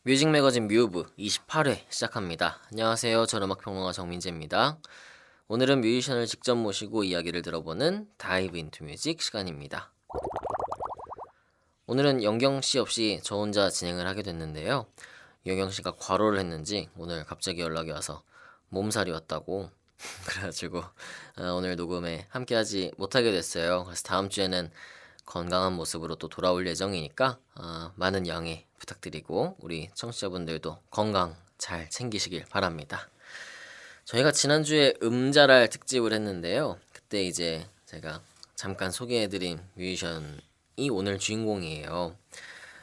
뮤직 매거진 뮤브 28회 시작합니다. 안녕하세요. 저는 음악평론가 정민재입니다. 오늘은 뮤지션을 직접 모시고 이야기를 들어보는 다이브 인투 뮤직 시간입니다. 오늘은 영경 씨 없이 저 혼자 진행을 하게 됐는데요. 영경 씨가 과로를 했는지 오늘 갑자기 연락이 와서 몸살이 왔다고 그래가지고 오늘 녹음에 함께하지 못하게 됐어요. 그래서 다음 주에는 건강한 모습으로 또 돌아올 예정이니까 많은 양해 부탁드리고 우리 청취자분들도 건강 잘 챙기시길 바랍니다. 저희가 지난주에 음자랄 특집을 했는데요. 그때 이제 제가 잠깐 소개해드린 뮤지션이 오늘 주인공이에요.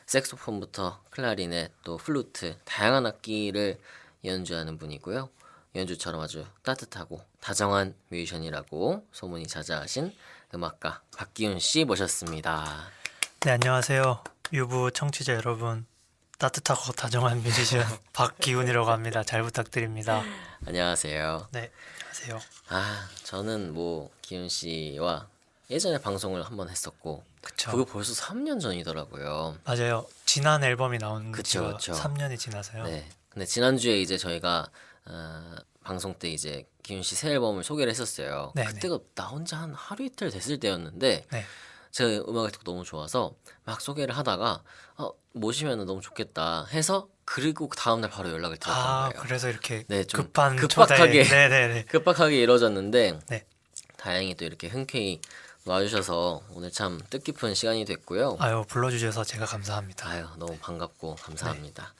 색소폰부터 클라리넷 또 플루트 다양한 악기를 연주하는 분이고요. 연주처럼 아주 따뜻하고 다정한 뮤지션이라고 소문이 자자하신 음악가 박기훈 씨 모셨습니다. 네, 안녕하세요. 뮤브 청취자 여러분. 따뜻하고 다정한 뮤지션 박기훈이라고 합니다. 잘 부탁드립니다. 안녕하세요. 네, 안녕하세요. 저는 기훈 씨와 예전에 방송을 한번 했었고 그쵸. 그거 벌써 3년 전이더라고요. 맞아요. 지난 앨범이 나온 그쵸, 지가 그쵸. 3년이 지나서요. 네. 근데 지난주에 이제 저희가 방송 때 이제 기훈 씨 새 앨범을 소개를 했었어요. 네, 그때가 나 혼자 한 하루 이틀 됐을 때였는데 네. 제가 음악을 듣고 너무 좋아서 막 소개를 하다가 모시면 너무 좋겠다 해서 그리고 그 다음날 바로 연락을 드렸던 거예요. 그래서 이렇게 네, 좀 급한 급박하게 초대에 네네네. 급박하게 이루어졌는데 네. 다행히 또 이렇게 흔쾌히 와주셔서 오늘 참 뜻깊은 시간이 됐고요. 아유, 불러주셔서 제가 감사합니다. 아유, 너무 반갑고 감사합니다.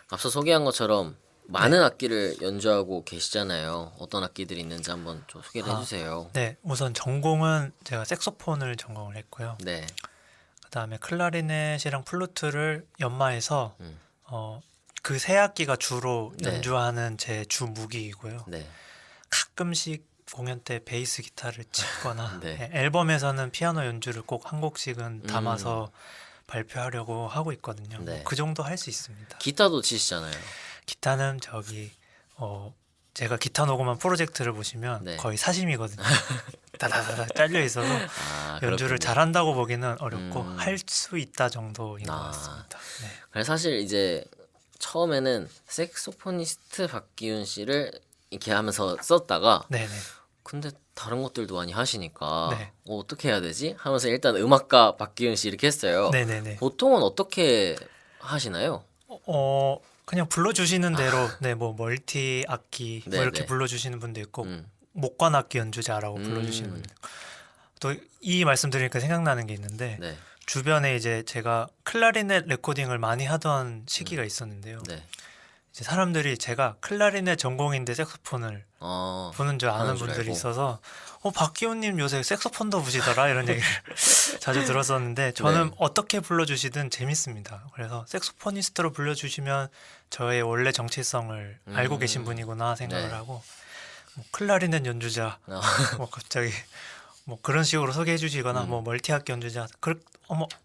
앞서 소개한 것처럼 많은 악기를 연주하고 계시잖아요. 어떤 악기들이 있는지 한번 좀 소개를 해주세요. 네, 우선 전공은 제가 색소폰을 전공을 했고요. 네, 그다음에 클라리넷이랑 플루트를 연마해서 음. 그 세 악기가 주로 네. 연주하는 제 주 무기이고요. 네, 가끔씩 공연 때 베이스 기타를 치거나 네. 네, 앨범에서는 피아노 연주를 꼭 한 곡씩은 담아서 발표하려고 하고 있거든요. 네. 그 정도 할 수 있습니다. 기타도 치시잖아요. 기타는 제가 기타 녹음한 프로젝트를 보시면 네. 거의 사심이거든요. 다다다다 잘려 있어서 그렇군요. 연주를 잘한다고 보기는 어렵고 음. 할 수 있다 정도인 것 아. 같습니다. 네. 그래서 사실 이제 처음에는 색소포니스트 박기훈 씨를 이렇게 하면서 썼다가 네네. 근데 다른 것들도 많이 하시니까 네. 어떻게 해야 되지? 하면서 일단 음악가 박기훈 씨 이렇게 했어요. 네네네. 보통은 어떻게 하시나요? 그냥 불러주시는 대로 네, 뭐 멀티 악기 뭐 네네. 이렇게 불러주시는 분도 있고 음. 목관 악기 연주자라고 불러주시는 분도 있고 또 이 말씀 드리니까 생각나는 게 있는데 네, 주변에 이제 제가 클라리넷 레코딩을 많이 하던 시기가 있었는데요. 네. 이제 사람들이 제가 클라리넷 전공인데 색소폰을 부는 줄 아는 하는 줄 분들이 알고. 있어서 박기훈님 요새 색소폰도 부시더라 이런 얘기를 자주 들었었는데 저는 네. 어떻게 불러주시든 재밌습니다. 그래서 색소포니스트로 불러주시면 저의 원래 정체성을 알고 계신 분이구나 생각을 네. 하고 뭐 클라리넷 연주자 뭐 갑자기 뭐 그런 식으로 소개해 주시거나 뭐 멀티악기 연주자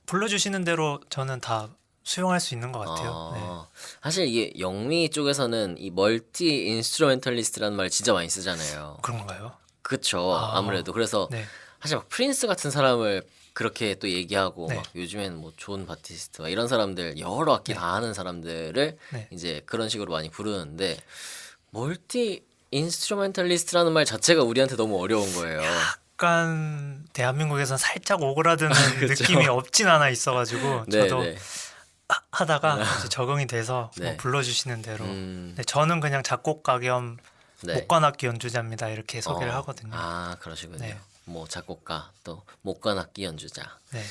불러주시는 대로 저는 다 수용할 수 있는 것 같아요. 네. 사실 이게 영미 쪽에서는 이 멀티 인스트루멘탈리스트라는 말 진짜 많이 쓰잖아요. 그런가요? 그쵸. 아무래도 그래서 네. 사실 막 프린스 같은 사람을 그렇게 또 얘기하고 네. 막 요즘엔 뭐 존 바티스트 막 이런 사람들 여러 악기 네. 다 하는 사람들을 네. 이제 그런 식으로 많이 부르는데 멀티 인스트루멘탈리스트라는 말 자체가 우리한테 너무 어려운 거예요. 약간 대한민국에선 살짝 오그라드는 그쵸. 느낌이 없진 않아 있어가지고 네, 저도 네. 하다가 이제 적응이 돼서 네. 뭐 불러주시는 대로 음, 네, 저는 그냥 작곡가 겸 네. 목관악기 연주자입니다 이렇게 소개를 어, 하거든요. 그러시군요. 네. 뭐 작곡가 또 목관악기 연주자. 네,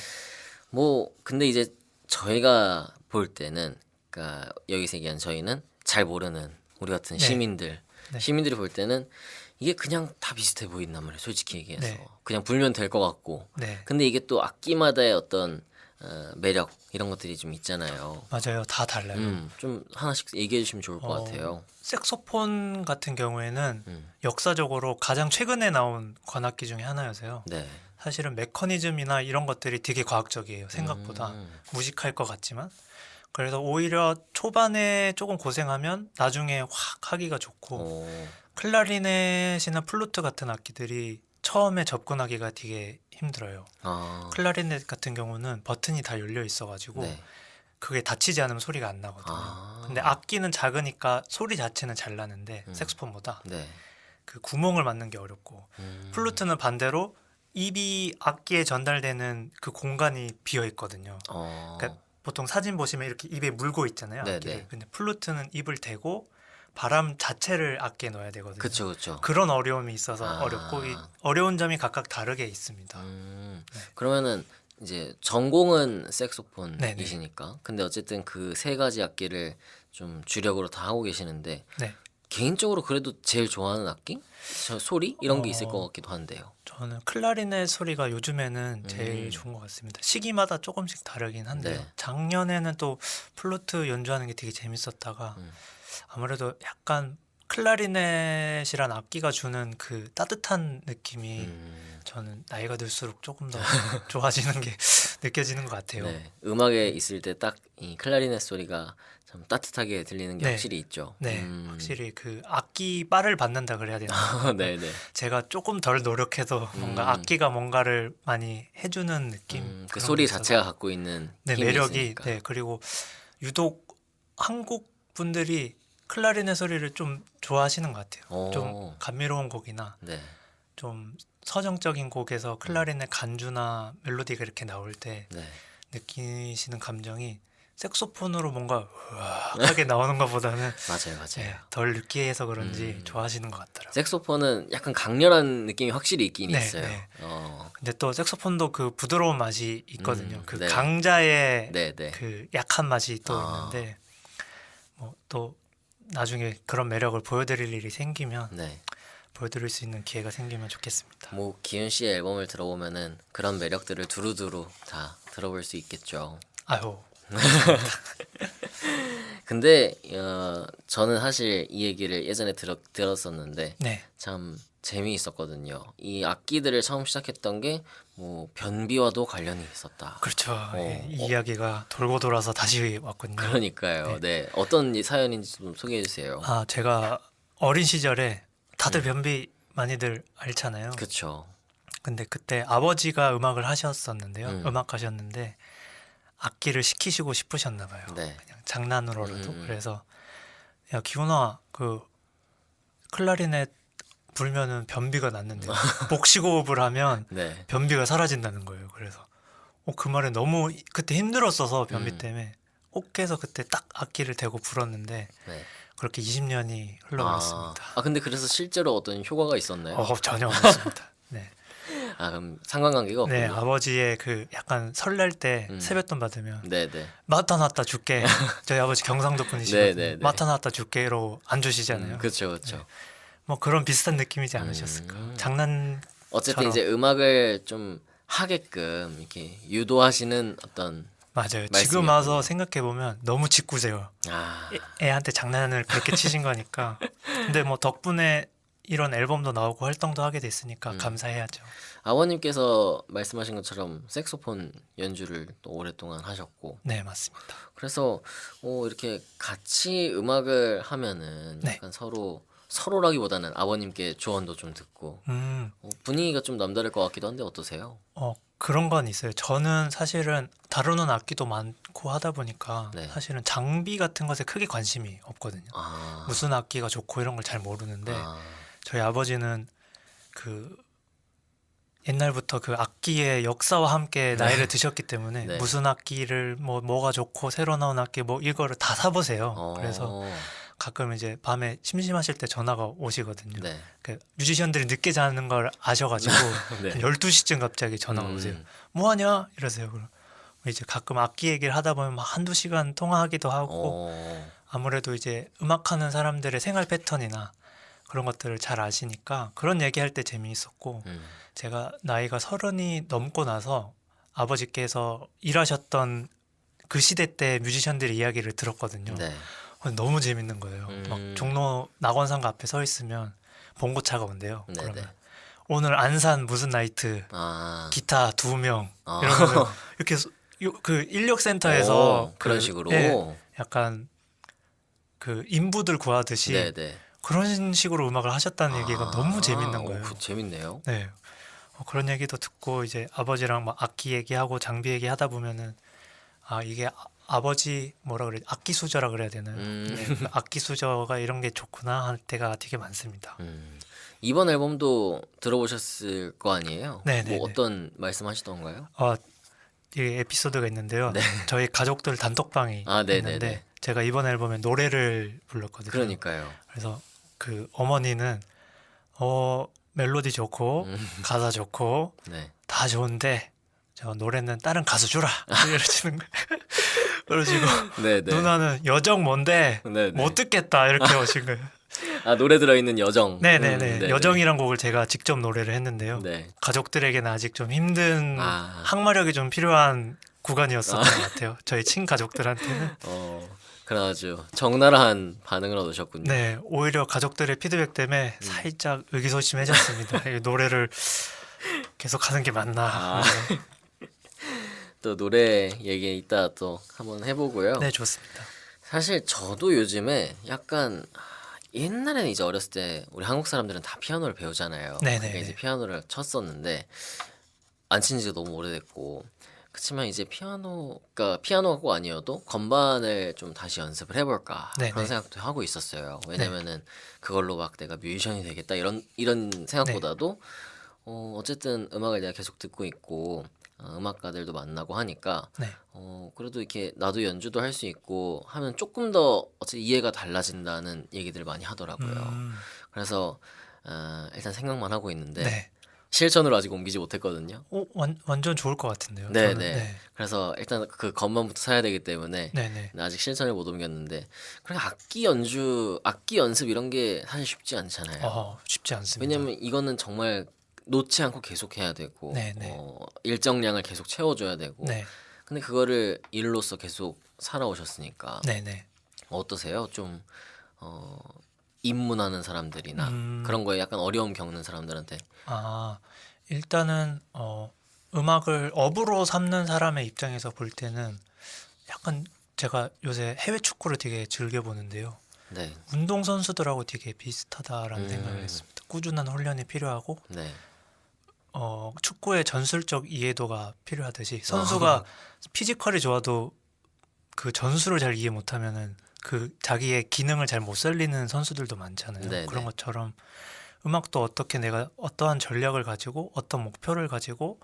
근데 이제 저희가 볼 때는 그러니까 여기서 얘기한 저희는 잘 모르는 우리 같은 네. 시민들 네. 시민들이 볼 때는 이게 그냥 다 비슷해 보인단 말이에요. 솔직히 얘기해서 네. 그냥 불면 될 것 같고 네, 근데 이게 또 악기마다의 어떤 매력 이런 것들이 좀 있잖아요. 맞아요. 다 달라요. 좀 하나씩 얘기해 주시면 좋을 것 같아요. 색소폰 같은 경우에는 음. 역사적으로 가장 최근에 나온 관악기 중에 하나여서요. 네. 사실은 메커니즘이나 이런 것들이 되게 과학적이에요. 생각보다 무식할 것 같지만 그래서 오히려 초반에 조금 고생하면 나중에 확 하기가 좋고 오, 클라리넷이나 플루트 같은 악기들이 처음에 접근하기가 되게 힘들어요. 클라리넷 같은 경우는 버튼이 다 열려 있어가지고 네. 그게 닫히지 않으면 소리가 안 나거든요. 아. 근데 악기는 작으니까 소리 자체는 잘 나는데 색소폰보다 네. 그 구멍을 맞는 게 어렵고 플루트는 반대로 입이 악기에 전달되는 그 공간이 비어 있거든요. 그러니까 보통 사진 보시면 이렇게 입에 물고 있잖아요. 네네. 악기를. 근데 플루트는 입을 대고 바람 자체를 악기에 넣어야 되거든요. 그쵸 그쵸. 그런 어려움이 있어서 아. 어렵고 이 어려운 점이 각각 다르게 있습니다. 그러면은 이제 전공은 네네. 색소폰이시니까 근데 어쨌든 그 세 가지 악기를 좀 주력으로 다 하고 계시는데 네. 개인적으로 그래도 제일 좋아하는 악기? 저 소리? 이런 게 있을 어. 것 같기도 한데요. 저는 클라리넷 소리가 요즘에는 제일 음. 좋은 것 같습니다. 시기마다 조금씩 다르긴 한데요. 네. 작년에는 또 플루트 연주하는 게 되게 재밌었다가 음. 아무래도 약간 클라리넷이란 악기가 주는 그 따뜻한 느낌이 저는 나이가 들수록 조금 더 좋아지는 게 느껴지는 것 같아요. 네. 음악에 있을 때 딱 이 클라리넷 소리가 참 따뜻하게 들리는 게 네. 확실히 있죠. 네, 확실히 그 악기 바를 받는다 그래야 되나? 네네. 제가 조금 덜 노력해도 뭔가 악기가 뭔가를 많이 해주는 느낌. 그 그런 소리 게 있어서. 자체가 갖고 있는 네, 힘이 매력이 있으니까. 네, 그리고 유독 한국 분들이 클라리넷 소리를 좀 좋아하시는 것 같아요. 오. 좀 감미로운 곡이나 네. 좀 서정적인 곡에서 클라리넷 간주나 멜로디가 이렇게 나올 때 네. 느끼시는 감정이 색소폰으로 뭔가 우아하게 나오는 것보다는 맞아요, 맞아요. 네, 덜 느끼해서 그런지 좋아하시는 것 같더라고요. 색소폰은 약간 강렬한 느낌이 확실히 있긴 네, 있어요. 네. 어. 근데 또 색소폰도 그 부드러운 맛이 있거든요. 그 네. 강자의 네, 네. 그 약한 맛이 또 아. 있는데 뭐 또 나중에 그런 매력을 보여드릴 일이 생기면 네. 보여드릴 수 있는 기회가 생기면 좋겠습니다. 뭐 기훈 씨의 앨범을 들어보면은 그런 매력들을 두루두루 다 들어볼 수 있겠죠. 아유, 근데 저는 사실 이 얘기를 예전에 들었었는데 네, 참 재미있었거든요. 이 악기들을 처음 시작했던 게 뭐 변비와도 관련이 있었다. 그렇죠. 예, 이 이야기가 돌고 돌아서 다시 왔거든요. 그러니까요. 네. 어떤 사연인지 좀 소개해 주세요. 아, 제가 어린 시절에 다들 변비 많이들 앓잖아요. 그쵸. 근데 그때 아버지가 음악을 하셨었는데요. 음악 하셨는데 악기를 시키시고 싶으셨나 봐요. 네. 그냥 장난으로라도. 그래서 야, 기훈아, 그 클라리넷 불면은 변비가 낫는데요. 복식호흡을 하면 네. 변비가 사라진다는 거예요. 그래서 그 말에 너무 그때 힘들었어서 변비 때문에 옥해서 그때 딱 악기를 대고 불었는데 네. 그렇게 20년이 흘러버렸습니다. 근데 그래서 실제로 어떤 효과가 있었나요? 전혀 없었습니다. 네. 그럼 상관관계가 없군요. 네, 아버지의 그 약간 설날 때 세뱃돈 받으면 네네. 나타났다 줄게. 저희 아버지 경상도 분이시거든요. 네네네. 나타났다 줄게로 안 주시잖아요. 그쵸 그쵸. 뭐 그런 비슷한 느낌이지 않으셨을까. 장난 어쨌든 처럼. 이제 음악을 좀 하게끔 이렇게 유도하시는 어떤 맞아요. 지금 말씀이었군요. 와서 생각해 보면 너무 짓궂어요. 아 애한테 장난을 그렇게 치신 거니까. 근데 뭐 덕분에 이런 앨범도 나오고 활동도 하게 됐으니까 감사해야죠. 아버님께서 말씀하신 것처럼 색소폰 연주를 또 오랫동안 하셨고 네, 맞습니다. 그래서 이렇게 같이 음악을 하면은 네. 약간 서로라기보다는 아버님께 조언도 좀 듣고 분위기가 좀 남다를 것 같기도 한데 어떠세요? 그런 건 있어요. 저는 사실은 다루는 악기도 많고 하다 보니까 네. 사실은 장비 같은 것에 크게 관심이 없거든요. 무슨 악기가 좋고 이런 걸 잘 모르는데 저희 아버지는 그 옛날부터 그 악기의 역사와 함께 나이를 드셨기 때문에 네. 무슨 악기를 뭐가 좋고 새로 나온 악기 뭐 이거를 다 사보세요. 그래서 가끔 이제 밤에 심심하실 때 전화가 오시거든요. 네. 그 뮤지션들이 늦게 자는 걸 아셔가지고 네. 한 12시쯤 갑자기 전화가 오세요. 뭐하냐? 이러세요. 그럼 이제 가끔 악기 얘기를 하다 보면 막 한두 시간 통화하기도 하고 아무래도 이제 음악하는 사람들의 생활 패턴이나 그런 것들을 잘 아시니까 그런 얘기할 때 재미있었고 제가 나이가 30이 넘고 나서 아버지께서 일하셨던 그 시대 때 뮤지션들의 이야기를 들었거든요. 네. 너무 재밌는 거예요. 막 종로 낙원상가 앞에 서 있으면 봉고차가 온대요. 네네. 그러면 오늘 안산 무슨 나이트 기타 2명 아. 이러면 이렇게 그 인력센터에서 그런 식으로 약간 그 인부들 구하듯이 네네. 그런 식으로 음악을 하셨다는 얘기가 너무 재밌는 거예요. 재밌네요. 네. 그런 얘기도 듣고 이제 아버지랑 막 악기 얘기하고 장비 얘기하다 보면은 이게 아버지 뭐라 그래 악기 수저라 그래야 되나요? 네, 그 악기 수저가 이런 게 좋구나 할 때가 되게 많습니다. 이번 앨범도 들어보셨을 거 아니에요? 네네네. 뭐 어떤 말씀하시던가요? 이 에피소드가 있는데요. 네. 저희 가족들 단톡방이 네네네. 있는데 제가 이번 앨범에 노래를 불렀거든요. 그러니까요. 그래서 그 어머니는 멜로디 좋고 가사 좋고 네. 다 좋은데 저 노래는 다른 가수 주라 이러시는 거예요. 그러시고 네네. 누나는 여정 뭔데 네네. 못 듣겠다 이렇게 오신 거예요. 노래 들어있는 여정. 네네네. 네네. 여정이란 곡을 제가 직접 노래를 했는데요. 네. 가족들에게는 아직 좀 힘든 아. 항마력이 좀 필요한 구간이었었던 것 같아요. 저희 친가족들한테는. 그래가지고 적나라한 반응을 얻으셨군요. 네, 오히려 가족들의 피드백 때문에 살짝 의기소침해졌습니다. 이 노래를 계속 하는 게 맞나. 또 노래 얘기 이따 또 한번 해보고요. 네, 좋습니다. 사실 저도 요즘에 약간 옛날에는 이제 어렸을 때 우리 한국 사람들은 다 피아노를 배우잖아요. 네네네. 그게 이제 피아노를 쳤었는데 안 친 지가 너무 오래됐고 그렇지만 이제 피아노가 꼭 아니어도 건반을 좀 다시 연습을 해볼까 네네. 그런 생각도 하고 있었어요. 왜냐면은 그걸로 막 내가 뮤지션이 되겠다 이런 생각보다도 어쨌든 음악을 내가 계속 듣고 있고 음악가들도 만나고 하니까 네. 그래도 이렇게 나도 연주도 할 수 있고 하면 조금 더 어쨌든 이해가 달라진다는 얘기들을 많이 하더라고요. 그래서 일단 생각만 하고 있는데 네. 실천으로 아직 옮기지 못했거든요. 완전 좋을 것 같은데요. 네네. 저는. 네. 그래서 일단 그 건반부터 사야 되기 때문에 네네. 아직 실천을 못 옮겼는데 그렇게 악기 연습 이런 게 사실 쉽지 않잖아요. 쉽지 않습니다. 왜냐면 이거는 정말 놓지 않고 계속 해야 되고 네네. 일정량을 계속 채워줘야 되고 네. 근데 그거를 일로서 계속 살아오셨으니까 네네. 어떠세요? 좀 입문하는 사람들이나 그런 거에 약간 어려움 겪는 사람들한테 일단은 음악을 업으로 삼는 사람의 입장에서 볼 때는 약간 제가 요새 해외 축구를 되게 즐겨 보는데요. 네. 운동 선수들하고 되게 비슷하다라는 생각을 했습니다. 꾸준한 훈련이 필요하고 네. 축구의 전술적 이해도가 필요하듯이 선수가 피지컬이 좋아도 그 전술을 잘 이해 못하면은 그 자기의 기능을 잘 못 살리는 선수들도 많잖아요. 네네. 그런 것처럼 음악도 어떻게 내가 어떠한 전략을 가지고 어떤 목표를 가지고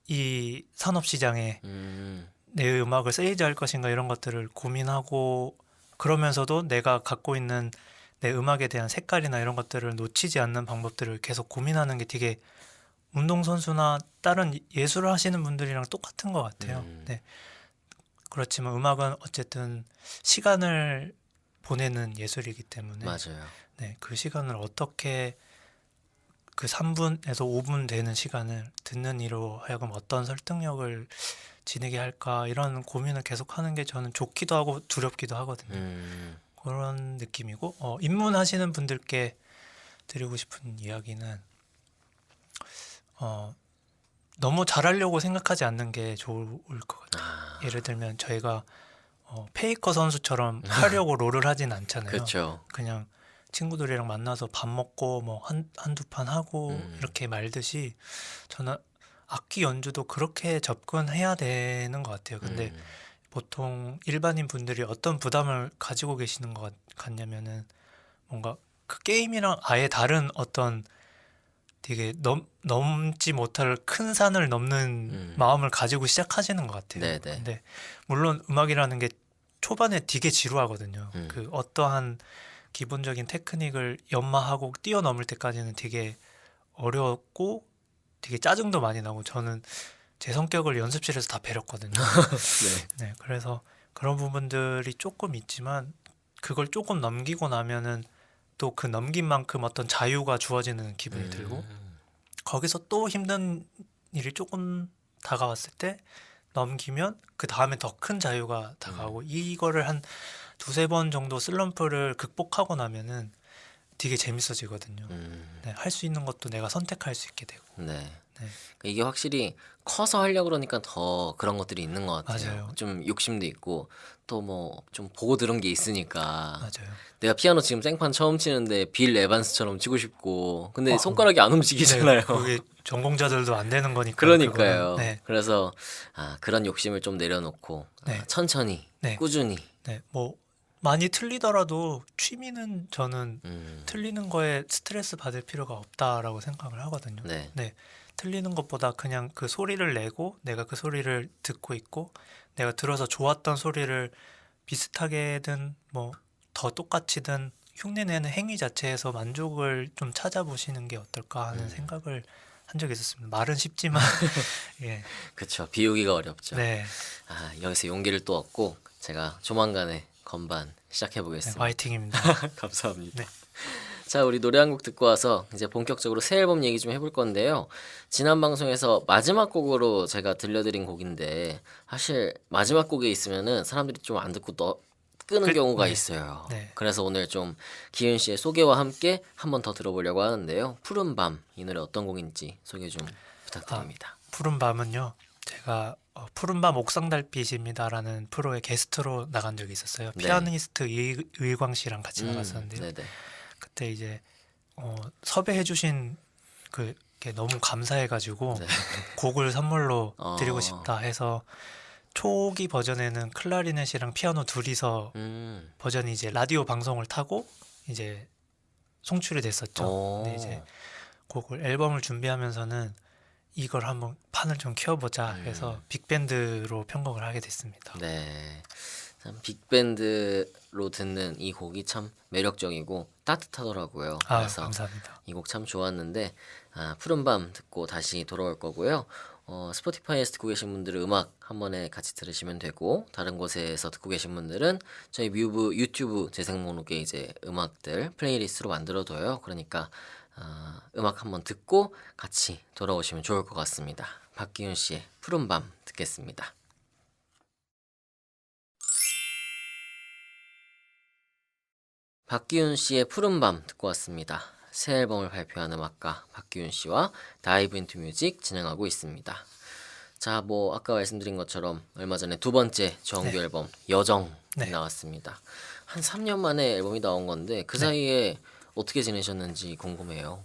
이 산업 시장에 내 음악을 세이지할 것인가 이런 것들을 고민하고 그러면서도 내가 갖고 있는 내 음악에 대한 색깔이나 이런 것들을 놓치지 않는 방법들을 계속 고민하는 게 되게 운동선수나 다른 예술을 하시는 분들이랑 똑같은 것 같아요. 네. 그렇지만 음악은 어쨌든 시간을 보내는 예술이기 때문에 맞아요. 네, 그 시간을 어떻게 그 3분에서 5분 되는 시간을 듣는 이로 하여금 어떤 설득력을 지니게 할까 이런 고민을 계속 하는 게 저는 좋기도 하고 두렵기도 하거든요. 그런 느낌이고 입문하시는 분들께 드리고 싶은 이야기는 너무 잘하려고 생각하지 않는 게 좋을 것 같아요. 예를 들면 저희가 페이커 선수처럼 하려고 롤을 하진 않잖아요. 그렇죠. 그냥 친구들이랑 만나서 밥 먹고 뭐 한두 판 하고 이렇게 말듯이 저는 악기 연주도 그렇게 접근해야 되는 것 같아요. 근데 보통 일반인 분들이 어떤 부담을 가지고 계시는 것 같냐면은 뭔가 그 게임이랑 아예 다른 어떤 되게 넘지 못할 큰 산을 넘는 마음을 가지고 시작하시는 것 같아요. 네네. 근데 물론 음악이라는 게 초반에 되게 지루하거든요. 그 어떠한 기본적인 테크닉을 연마하고 뛰어넘을 때까지는 되게 어렵고 되게 짜증도 많이 나고 저는 제 성격을 연습실에서 다 배렸거든요. 네. 네, 그래서 그런 부분들이 조금 있지만 그걸 조금 넘기고 나면은 또 그 넘긴 만큼 어떤 자유가 주어지는 기분이 들고 거기서 또 힘든 일이 조금 다가왔을 때 넘기면 그 다음에 더 큰 자유가 다가오고 이거를 한 두세 번 정도 슬럼프를 극복하고 나면은 되게 재밌어지거든요. 네, 할 수 있는 것도 내가 선택할 수 있게 되고. 네. 네. 이게 확실히 커서 하려고 그러니까 더 그런 것들이 있는 것 같아요. 맞아요. 좀 욕심도 있고 또 뭐 좀 보고 들은 게 있으니까 맞아요. 내가 피아노 지금 생판 처음 치는데 빌 에반스처럼 치고 싶고 근데 어, 손가락이 안 네, 움직이잖아요. 그게 전공자들도 안 되는 거니까 그거는. 그러니까요. 네, 그래서 그런 욕심을 좀 내려놓고 네, 천천히 네, 꾸준히 네. 뭐 많이 틀리더라도 취미는 저는 음, 틀리는 거에 스트레스 받을 필요가 없다라고 생각을 하거든요. 네. 네, 틀리는 것보다 그냥 그 소리를 내고 내가 그 소리를 듣고 있고 내가 들어서 좋았던 소리를 비슷하게든 뭐 더 똑같이든 흉내내는 행위 자체에서 만족을 좀 찾아보시는 게 어떨까 하는 생각을 한 적이 있었습니다. 말은 쉽지만 예, 그쵸. 비우기가 어렵죠. 네, 여기서 용기를 또 얻고 제가 조만간에 건반 시작해 네, 보겠습니다. 화이팅입니다. 감사합니다. 네, 자, 우리 노래 한 곡 듣고 와서 이제 본격적으로 새 앨범 얘기 좀 해볼 건데요. 지난 방송에서 마지막 곡으로 제가 들려드린 곡인데 사실 마지막 곡에 있으면은 사람들이 좀 안 듣고 끄는 경우가 네, 있어요. 네. 그래서 오늘 좀 기윤 씨의 소개와 함께 한 번 더 들어보려고 하는데요. 푸른 밤, 이 노래 어떤 곡인지 소개 좀 부탁드립니다. 푸른 밤은요, 제가 푸른 밤 옥상 달빛입니다라는 프로에 게스트로 나간 적이 있었어요. 네. 피아니스트 의광 씨랑 같이 나갔었는데요. 네네. 그때 이제 섭외해주신 그게 너무 감사해가지고 네. 곡을 선물로 어. 드리고 싶다 해서 초기 버전에는 클라리넷이랑 피아노 둘이서 버전이 이제 라디오 방송을 타고 이제 송출이 됐었죠. 근데 이제 곡을 앨범을 준비하면서는 이걸 한번 판을 좀 키워보자 해서 빅밴드로 편곡을 하게 됐습니다. 네. 참 빅밴드로 듣는 이 곡이 참 매력적이고 따뜻하더라고요. 그래서 감사합니다. 이 곡 참 좋았는데 푸른 밤 듣고 다시 돌아올 거고요. 스포티파이에서 듣고 계신 분들은 음악 한 번에 같이 들으시면 되고 다른 곳에서 듣고 계신 분들은 저희 뮤브 유튜브 재생 목록에 이제 음악들 플레이리스트로 만들어둬요. 그러니까 음악 한 번 듣고 같이 돌아오시면 좋을 것 같습니다. 박기윤 씨의 푸른 밤 듣겠습니다. 박기윤 씨의 푸른 밤 듣고 왔습니다. 새 앨범을 발표한 음악가 박기윤 씨와 다이브 인투 뮤직 진행하고 있습니다. 자, 뭐 아까 말씀드린 것처럼 얼마 전에 두 번째 정규 네. 앨범 여정이 네. 나왔습니다. 한 3년 만에 앨범이 나온 건데 그 사이에 어떻게 지내셨는지 궁금해요.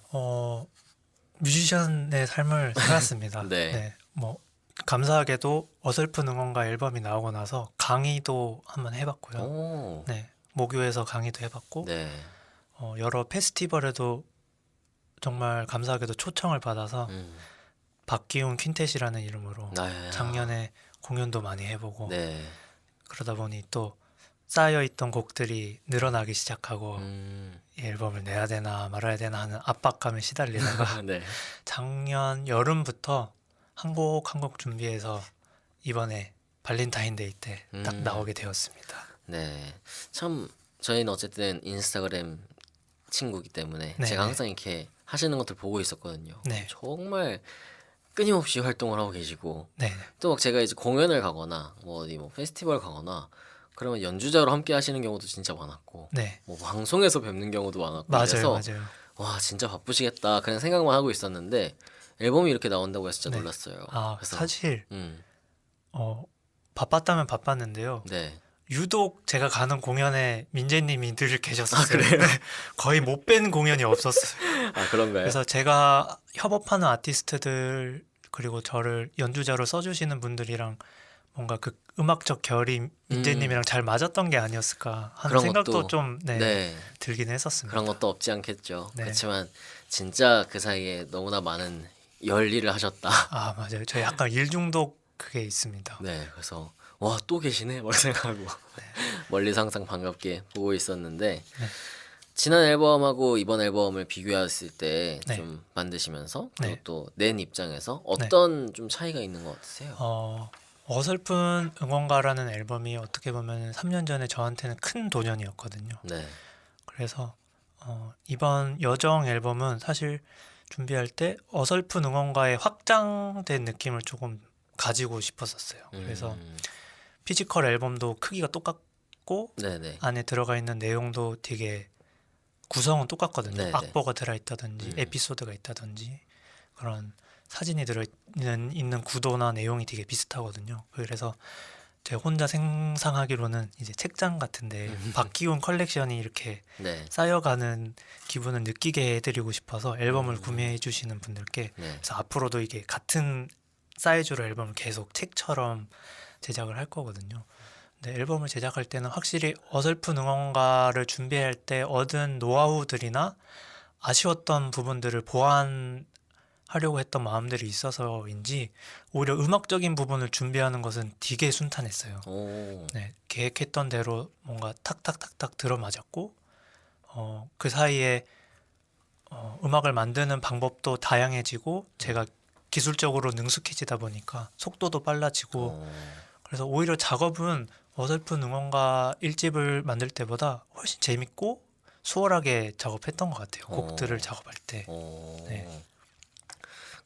뮤지션의 삶을 살았습니다. 네. 네, 뭐 감사하게도 어설픈 응원가 앨범이 나오고 나서 강의도 한번 해봤고요. 오, 네, 모교에서 강의도 해봤고 네. 여러 페스티벌에도 정말 감사하게도 초청을 받아서 박기훈 퀸텟이라는 이름으로 네. 작년에 공연도 많이 해보고 네. 그러다 보니 또 쌓여있던 곡들이 늘어나기 시작하고 음, 이 앨범을 내야 되나 말아야 되나 하는 압박감에 시달리다가 네. 작년 여름부터 한 곡 한 곡 준비해서 이번에 발렌타인데이 때 딱 나오게 되었습니다. 네. 참 저희는 어쨌든 인스타그램 친구이기 때문에 네, 제가 네. 항상 이렇게 하시는 것들 보고 있었거든요. 네. 정말 끊임없이 활동을 하고 계시고 네, 또 막 제가 이제 공연을 가거나 뭐 어디 뭐 페스티벌 가거나 그러면 연주자로 함께 하시는 경우도 진짜 많았고 네, 뭐 방송에서 뵙는 경우도 많았고 맞아요, 그래서 맞아요. 와 진짜 바쁘시겠다 그냥 생각만 하고 있었는데 앨범이 이렇게 나온다고 해서 진짜 네. 놀랐어요. 그래서 사실 음, 바빴다면 바빴는데요. 네. 유독 제가 가는 공연에 민재님이 늘 계셨어요. 그래요? 거의 못 뵌 공연이 없었어요. 그런가요? 그래서 제가 협업하는 아티스트들 그리고 저를 연주자로 써주시는 분들이랑 뭔가 그 음악적 결이 민재님이랑 잘 맞았던 게 아니었을까 하는 그런 생각도 것도 좀 네. 들긴 했었습니다. 그런 것도 없지 않겠죠. 네. 그렇지만 진짜 그 사이에 너무나 많은 열일을 하셨다. 맞아요. 저 약간 일 중독 그게 있습니다. 네, 그래서 와 또 계시네 막 생각하고 멀리서 항상 반갑게 보고 있었는데 지난 앨범하고 이번 앨범을 비교했을 때 네. 좀 만드시면서 그리고 네. 또 낸 입장에서 어떤 좀 차이가 있는 것 같으세요? 어설픈 응원가라는 앨범이 어떻게 보면 3년 전에 저한테는 큰 도전이었거든요. 네, 그래서 이번 여정 앨범은 사실 준비할 때 어설픈 응원가의 확장된 느낌을 조금 가지고 싶었었어요. 그래서 피지컬 앨범도 크기가 똑같고 네네, 안에 들어가 있는 내용도 되게 구성은 똑같거든요. 네네. 악보가 들어있다든지 에피소드가 있다든지 그런 사진이 있는 구도나 내용이 되게 비슷하거든요. 그래서 제가 혼자 생상하기로는 이제 책장 같은데 바퀴온 컬렉션이 이렇게 네. 쌓여가는 기분을 느끼게 해드리고 싶어서 앨범을 구매해 주시는 분들께 네. 그래서 앞으로도 이게 같은 사이즈로 앨범을 계속 책처럼 제작을 할 거거든요. 근데 앨범을 제작할 때는 확실히 어설픈 응원가를 준비할 때 얻은 노하우들이나 아쉬웠던 부분들을 보완하려고 했던 마음들이 있어서인지 오히려 음악적인 부분을 준비하는 것은 되게 순탄했어요. 오. 네, 계획했던 대로 뭔가 탁탁탁탁 들어맞았고 그 사이에 음악을 만드는 방법도 다양해지고 제가 기술적으로 능숙해지다 보니까 속도도 빨라지고 오. 그래서 오히려 작업은 어설픈 응원가 1집을 만들 때보다 훨씬 재밌고 수월하게 작업했던 것 같아요. 곡들을 작업할 때. 오. 네.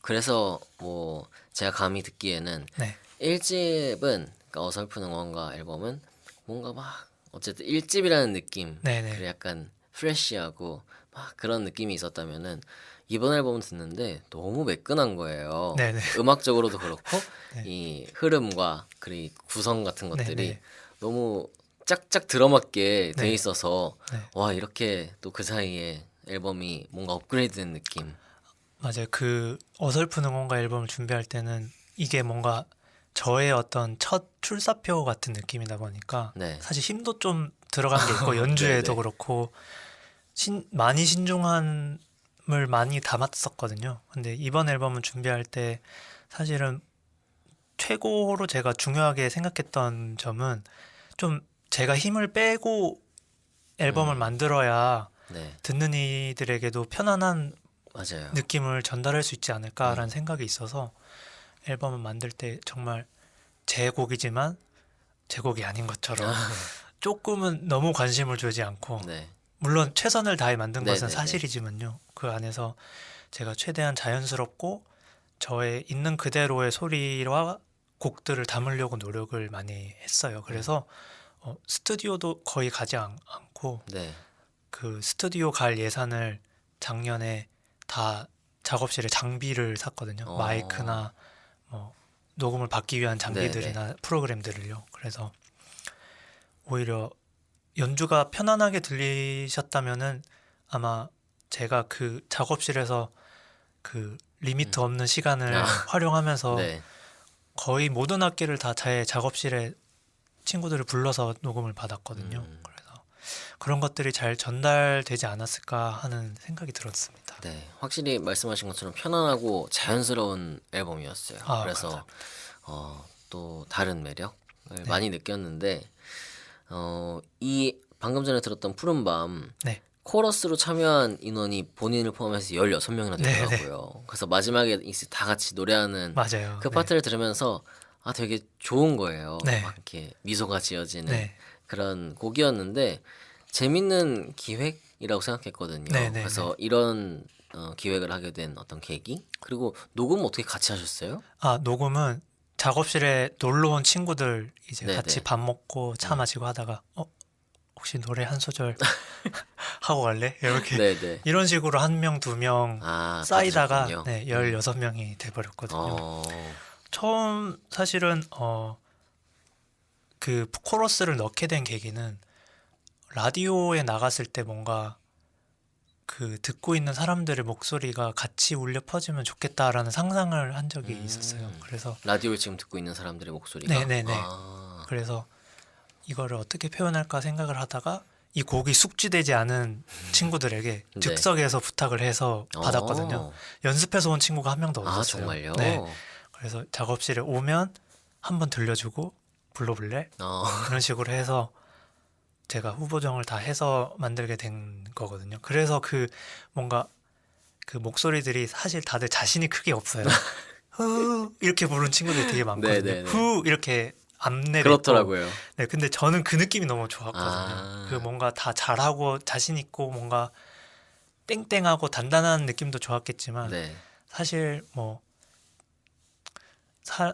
그래서 뭐 제가 감히 듣기에는 네. 1집은 그러니까 어설픈 응원가 앨범은 뭔가 막 어쨌든 1집이라는 느낌 네네. 그리고 약간 프레쉬하고 막 그런 느낌이 있었다면은 이번 앨범 듣는데 너무 매끈한 거예요. 네네. 음악적으로도 그렇고 네. 이 흐름과 그리고 구성 같은 것들이 네네. 너무 짝짝 들어맞게 돼 네. 있어서 네. 와 이렇게 또 그 사이에 앨범이 뭔가 업그레이드된 느낌. 맞아요. 그 어설픈 응원가 앨범을 준비할 때는 이게 뭔가 저의 어떤 첫 출사표 같은 느낌이다 보니까 네. 사실 힘도 좀 들어간 게 있고 연주에도 네네. 그렇고 많이 신중함을 많이 담았었거든요. 근데 이번 앨범을 준비할 때 사실은 최고로 제가 중요하게 생각했던 점은 좀 제가 힘을 빼고 앨범을 만들어야 네. 듣는 이들에게도 편안한 맞아요. 느낌을 전달할 수 있지 않을까라는 생각이 있어서 앨범을 만들 때 정말 제 곡이지만 제 곡이 아닌 것처럼 조금은 너무 관심을 주지 않고 네. 물론 최선을 다해 만든 것은 네네네. 사실이지만요. 그 안에서 제가 최대한 자연스럽고 저의 있는 그대로의 소리와 곡들을 담으려고 노력을 많이 했어요. 그래서 스튜디오도 거의 가지 않고 네. 그 스튜디오 갈 예산을 작년에 다 작업실에 장비를 샀거든요. 어. 마이크나 뭐 녹음을 받기 위한 장비들이나 프로그램들을요. 그래서 오히려 연주가 편안하게 들리셨다면은 아마 제가 그 작업실에서 그 리미트 없는 시간을 아. 활용하면서 네. 거의 모든 악기를 다 제 작업실에 친구들을 불러서 녹음을 받았거든요. 그래서 그런 것들이 잘 전달되지 않았을까 하는 생각이 들었습니다. 네. 확실히 말씀하신 것처럼 편안하고 자연스러운 앨범이었어요. 아, 그래서 감사합니다. 또 다른 매력을 네. 많이 느꼈는데 이 방금 전에 들었던 푸른밤 네. 코러스로 참여한 인원이 본인을 포함해서 16명이나 네, 되더라고요. 그래서 마지막에 이제 다 같이 노래하는 맞아요. 그 네. 파트를 들으면서 되게 좋은 거예요. 네. 막 이렇게 미소가 지어지는 네. 그런 곡이었는데 재밌는 기획이라고 생각했거든요. 네, 네, 그래서 이런 기획을 하게 된 어떤 계기? 그리고 녹음 어떻게 같이 하셨어요? 녹음은 작업실에 놀러 온 친구들 이제 네, 같이 네. 밥 먹고 차 마시고 하다가 혹시 노래 한 소절 하고 갈래? 이렇게 네네. 이런 식으로 한 명, 두 명 쌓이다가 받으셨군요. 네, 16명이 돼버렸거든요. 어, 처음 사실은 그 코러스를 넣게 된 계기는 라디오에 나갔을 때 뭔가 그 듣고 있는 사람들의 목소리가 같이 울려 퍼지면 좋겠다라는 상상을 한 적이 있었어요. 그래서 라디오를 지금 듣고 있는 사람들의 목소리가. 네네네. 아, 그래서 이거를 어떻게 표현할까 생각을 하다가 이 곡이 숙지되지 않은 친구들에게 네. 즉석에서 부탁을 해서 받았거든요. 연습해서 온 친구가 한 명도 아, 없었어요. 정말요? 네. 그래서 작업실에 오면 한번 들려주고 불러볼래? 그런 식으로 해서 제가 후보정을 다 해서 만들게 된 거거든요. 그래서 그 뭔가 그 목소리들이 사실 다들 자신이 크게 없어요. 후 이렇게 부른 친구들이 되게 많거든요. 네네네. 후 이렇게 안 내뱉고. 그렇더라고요. 네, 근데 저는 그 느낌이 너무 좋았거든요. 아. 그 뭔가 다 잘하고 자신 있고 뭔가 땡땡하고 단단한 느낌도 좋았겠지만 네. 사실 뭐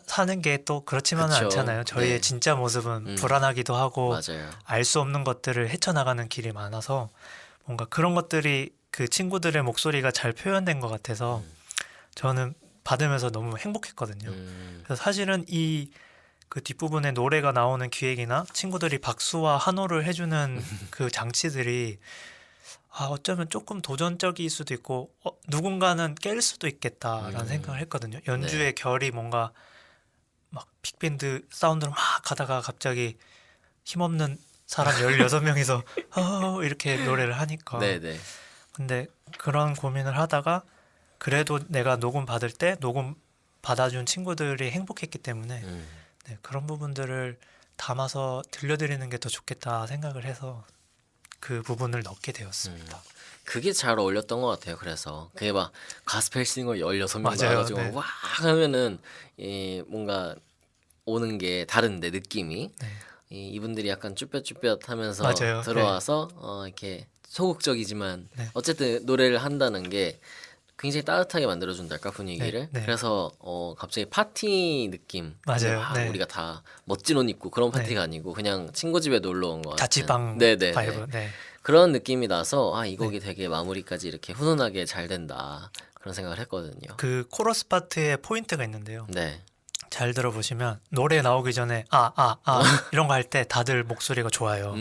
사는 게 또 그렇지만은 그쵸. 않잖아요. 저희의 네. 진짜 모습은 불안하기도 하고 맞아요. 알 수 없는 것들을 헤쳐나가는 길이 많아서 뭔가 그런 것들이 그 친구들의 목소리가 잘 표현된 것 같아서 저는 받으면서 너무 행복했거든요. 그래서 사실은 이 그 뒷부분에 노래가 나오는 기획이나 친구들이 박수와 환호를 해주는 그 장치들이 어쩌면 조금 도전적일 수도 있고 누군가는 깰 수도 있겠다라는 생각을 했거든요. 연주의 결이 뭔가 막 빅밴드 사운드로 막 가다가 갑자기 힘없는 사람 16명이서 이렇게 노래를 하니까. 네네. 근데 그런 고민을 하다가 그래도 내가 녹음 받을 때 녹음 받아준 친구들이 행복했기 때문에 네, 그런 부분들을 담아서 들려드리는 게 더 좋겠다 생각을 해서 그 부분을 넣게 되었습니다. 그게 잘 어울렸던 것 같아요. 그래서 그게 막 가스펠 싱어 16명 맞아요. 나와가지고 네. 와 하면은 뭔가 오는 게 다른데 느낌이 네. 이분들이 약간 쭈뼛쭈뼛하면서 맞아요. 들어와서 이렇게 소극적이지만 네. 어쨌든 노래를 한다는 게 굉장히 따뜻하게 만들어준달까 분위기를. 네. 그래서 갑자기 파티 느낌. 맞아요. 와, 네. 우리가 다 멋진 옷 입고 그런 네. 파티가 아니고 그냥 친구 집에 놀러 온 것 같은. 자취방 네네네. 바이브. 네. 그런 느낌이 나서 이 곡이 되게 마무리까지 이렇게 훈훈하게 잘 된다 그런 생각을 했거든요. 그 코러스 파트에 포인트가 있는데요. 네. 잘 들어보시면 노래 나오기 전에 이런 거 할 때 다들 목소리가 좋아요.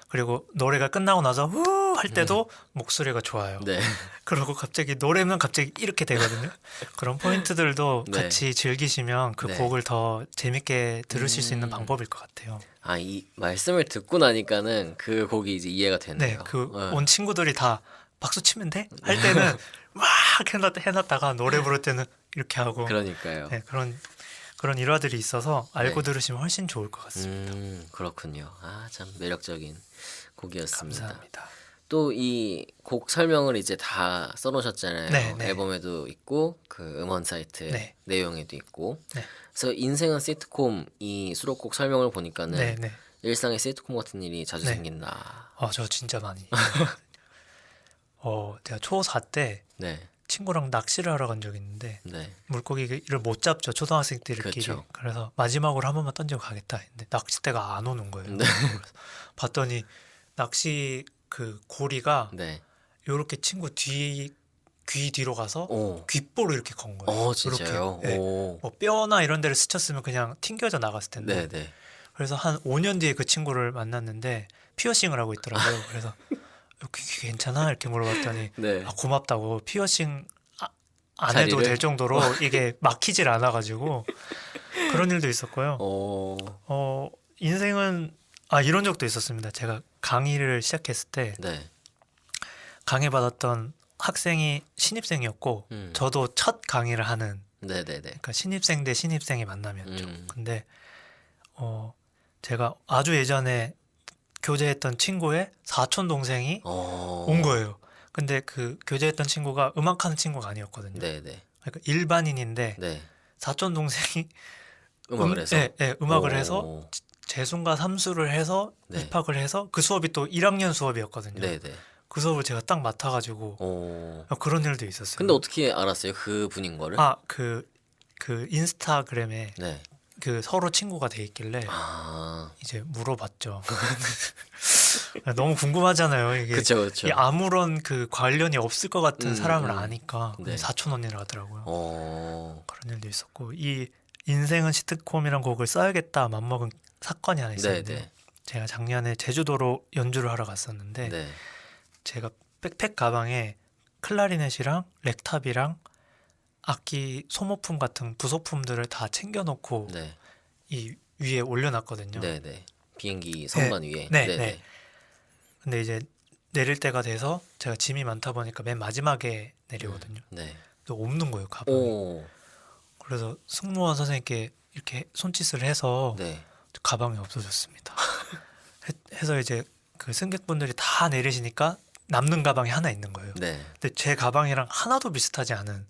그리고 노래가 끝나고 나서 후 할 때도 목소리가 좋아요. 네. 그리고 갑자기 노래면 갑자기 이렇게 되거든요. 그런 포인트들도 네. 같이 즐기시면 그 네. 곡을 더 재밌게 들으실 수 있는 방법일 것 같아요. 이 말씀을 듣고 나니까는 그 곡이 이제 이해가 네, 되네요. 그 온 친구들이 다 박수 치면 돼? 할 때는 막 해놨다가 노래 부를 때는 이렇게 하고 그러니까요. 네, 그런 일화들이 있어서 알고 네. 들으시면 훨씬 좋을 것 같습니다. 그렇군요. 참 매력적인 곡이었습니다. 감사합니다. 또 이 곡 설명을 이제 다 써놓으셨잖아요. 네, 네. 앨범에도 있고 그 음원 사이트 네. 내용에도 있고. 네. 그래서 인생은 시트콤 이 수록곡 설명을 보니까는 네, 네. 일상에 시트콤 같은 일이 자주 네. 생긴다. 저 진짜 많이. 제가 초4 때 네, 친구랑 낚시를 하러 간 적이 있는데 네, 물고기를 못 잡죠. 초등학생 때들끼리. 그쵸. 그래서 마지막으로 한 번만 던지고 가겠다 했는데 낚싯대가 안 오는 거예요. 네. 그래서 봤더니 낚시 그 고리가 네. 요렇게 친구 귀 뒤로 가서 오, 귓보로 이렇게 건 거예요. 진짜요? 이렇게. 네. 오, 뭐 뼈나 이런 데를 스쳤으면 그냥 튕겨져 나갔을 텐데. 네, 네. 그래서 한 5년 뒤에 그 친구를 만났는데 피어싱을 하고 있더라고요. 그래서 귀 괜찮아? 이렇게 물어봤더니 네. 고맙다고 피어싱 안 해도 자리를? 될 정도로 이게 막히질 않아가지고 그런 일도 있었고요. 인생은 이런 적도 있었습니다. 제가 강의를 시작했을 때 네. 강의받았던 학생이 신입생이었고 저도 첫 강의를 하는 네, 네, 네. 그러니까 신입생 대 신입생의 만남이었죠. 음. 근데 제가 아주 예전에 교제했던 친구의 사촌 동생이 온 거예요. 근데 그 교제했던 친구가 음악하는 친구가 아니었거든요. 네, 네. 그러니까 일반인인데 네. 사촌 동생이 음악을 해서. 네, 음악을 오. 해서 재순과 삼수를 해서 네. 입학을 해서 그 수업이 또 1학년 수업이었거든요. 네, 네. 그 수업을 제가 딱 맡아가지고 그런 일도 있었어요. 근데 어떻게 알았어요? 그 분인 거를? 그 인스타그램에 네. 그 서로 친구가 돼 있길래 이제 물어봤죠. 너무 궁금하잖아요. 이게 그쵸, 그쵸. 이 아무런 그 관련이 없을 것 같은 사람을 음. 아니까 네. 사촌 언니라 하더라고요. 그런 그런 일도 있었고 이 인생은 시트콤이란 곡을 써야겠다 맘먹은 사건이 하나 있었는데 네, 네. 제가 작년에 제주도로 연주를 하러 갔었는데 네. 제가 백팩 가방에 클라리넷이랑 렉탑이랑 악기 소모품 같은 부속품들을 다 챙겨놓고 네. 이 위에 올려놨거든요. 네, 네. 비행기 선반 위에. 네, 네, 네. 근데 이제 내릴 때가 돼서 제가 짐이 많다 보니까 맨 마지막에 내리거든요. 네. 근데 없는 거예요, 가방이. 오. 그래서 승무원 선생님께 이렇게 손짓을 해서 네. 가방이 없어졌습니다. 해서 이제 그 승객분들이 다 내리시니까 남는 가방이 하나 있는 거예요. 네. 근데 제 가방이랑 하나도 비슷하지 않은.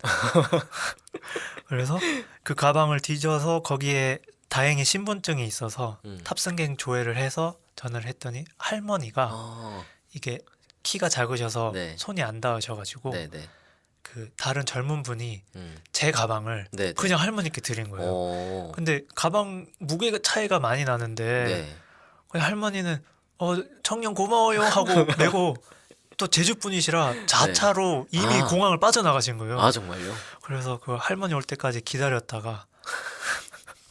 그래서 그 가방을 뒤져서 거기에 다행히 신분증이 있어서 탑승객 조회를 해서 전화를 했더니 할머니가 이게 키가 작으셔서 네. 손이 안 닿으셔가지고 네, 네. 그 다른 젊은 분이 음. 제 가방을 네, 네. 그냥 할머니께 드린 거예요. 오. 근데 가방 무게 차이가 많이 나는데 네. 그냥 할머니는 청년 고마워요 하고 내고 또 제주 분이시라 자차로 이미 아. 공항을 빠져나가신 거예요. 아 정말요? 그래서 그 할머니 올 때까지 기다렸다가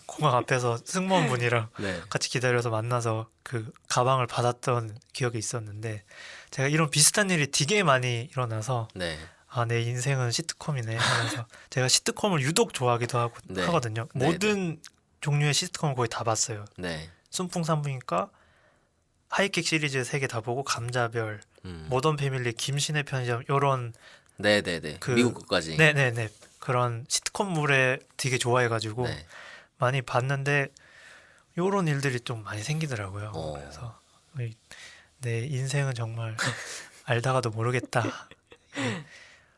공항 앞에서 승무원분이랑 네. 같이 기다려서 만나서 그 가방을 받았던 기억이 있었는데 제가 이런 비슷한 일이 되게 많이 일어나서 네. 아, 내 인생은 시트콤이네 하면서 제가 시트콤을 유독 좋아하기도 네. 하거든요. 네, 모든 종류의 시트콤을 거의 다 봤어요. 네. 순풍산부인과 하이킥 시리즈 3개 다 보고 감자별, 모던 패밀리, 김신의 편의점 이런 네네네. 그- 미국 것까지. 네네네 그런 시트콤물에 되게 좋아해가지고 네. 많이 봤는데 이런 일들이 좀 많이 생기더라고요. 어. 그래서 내 인생은 정말 알다가도 모르겠다.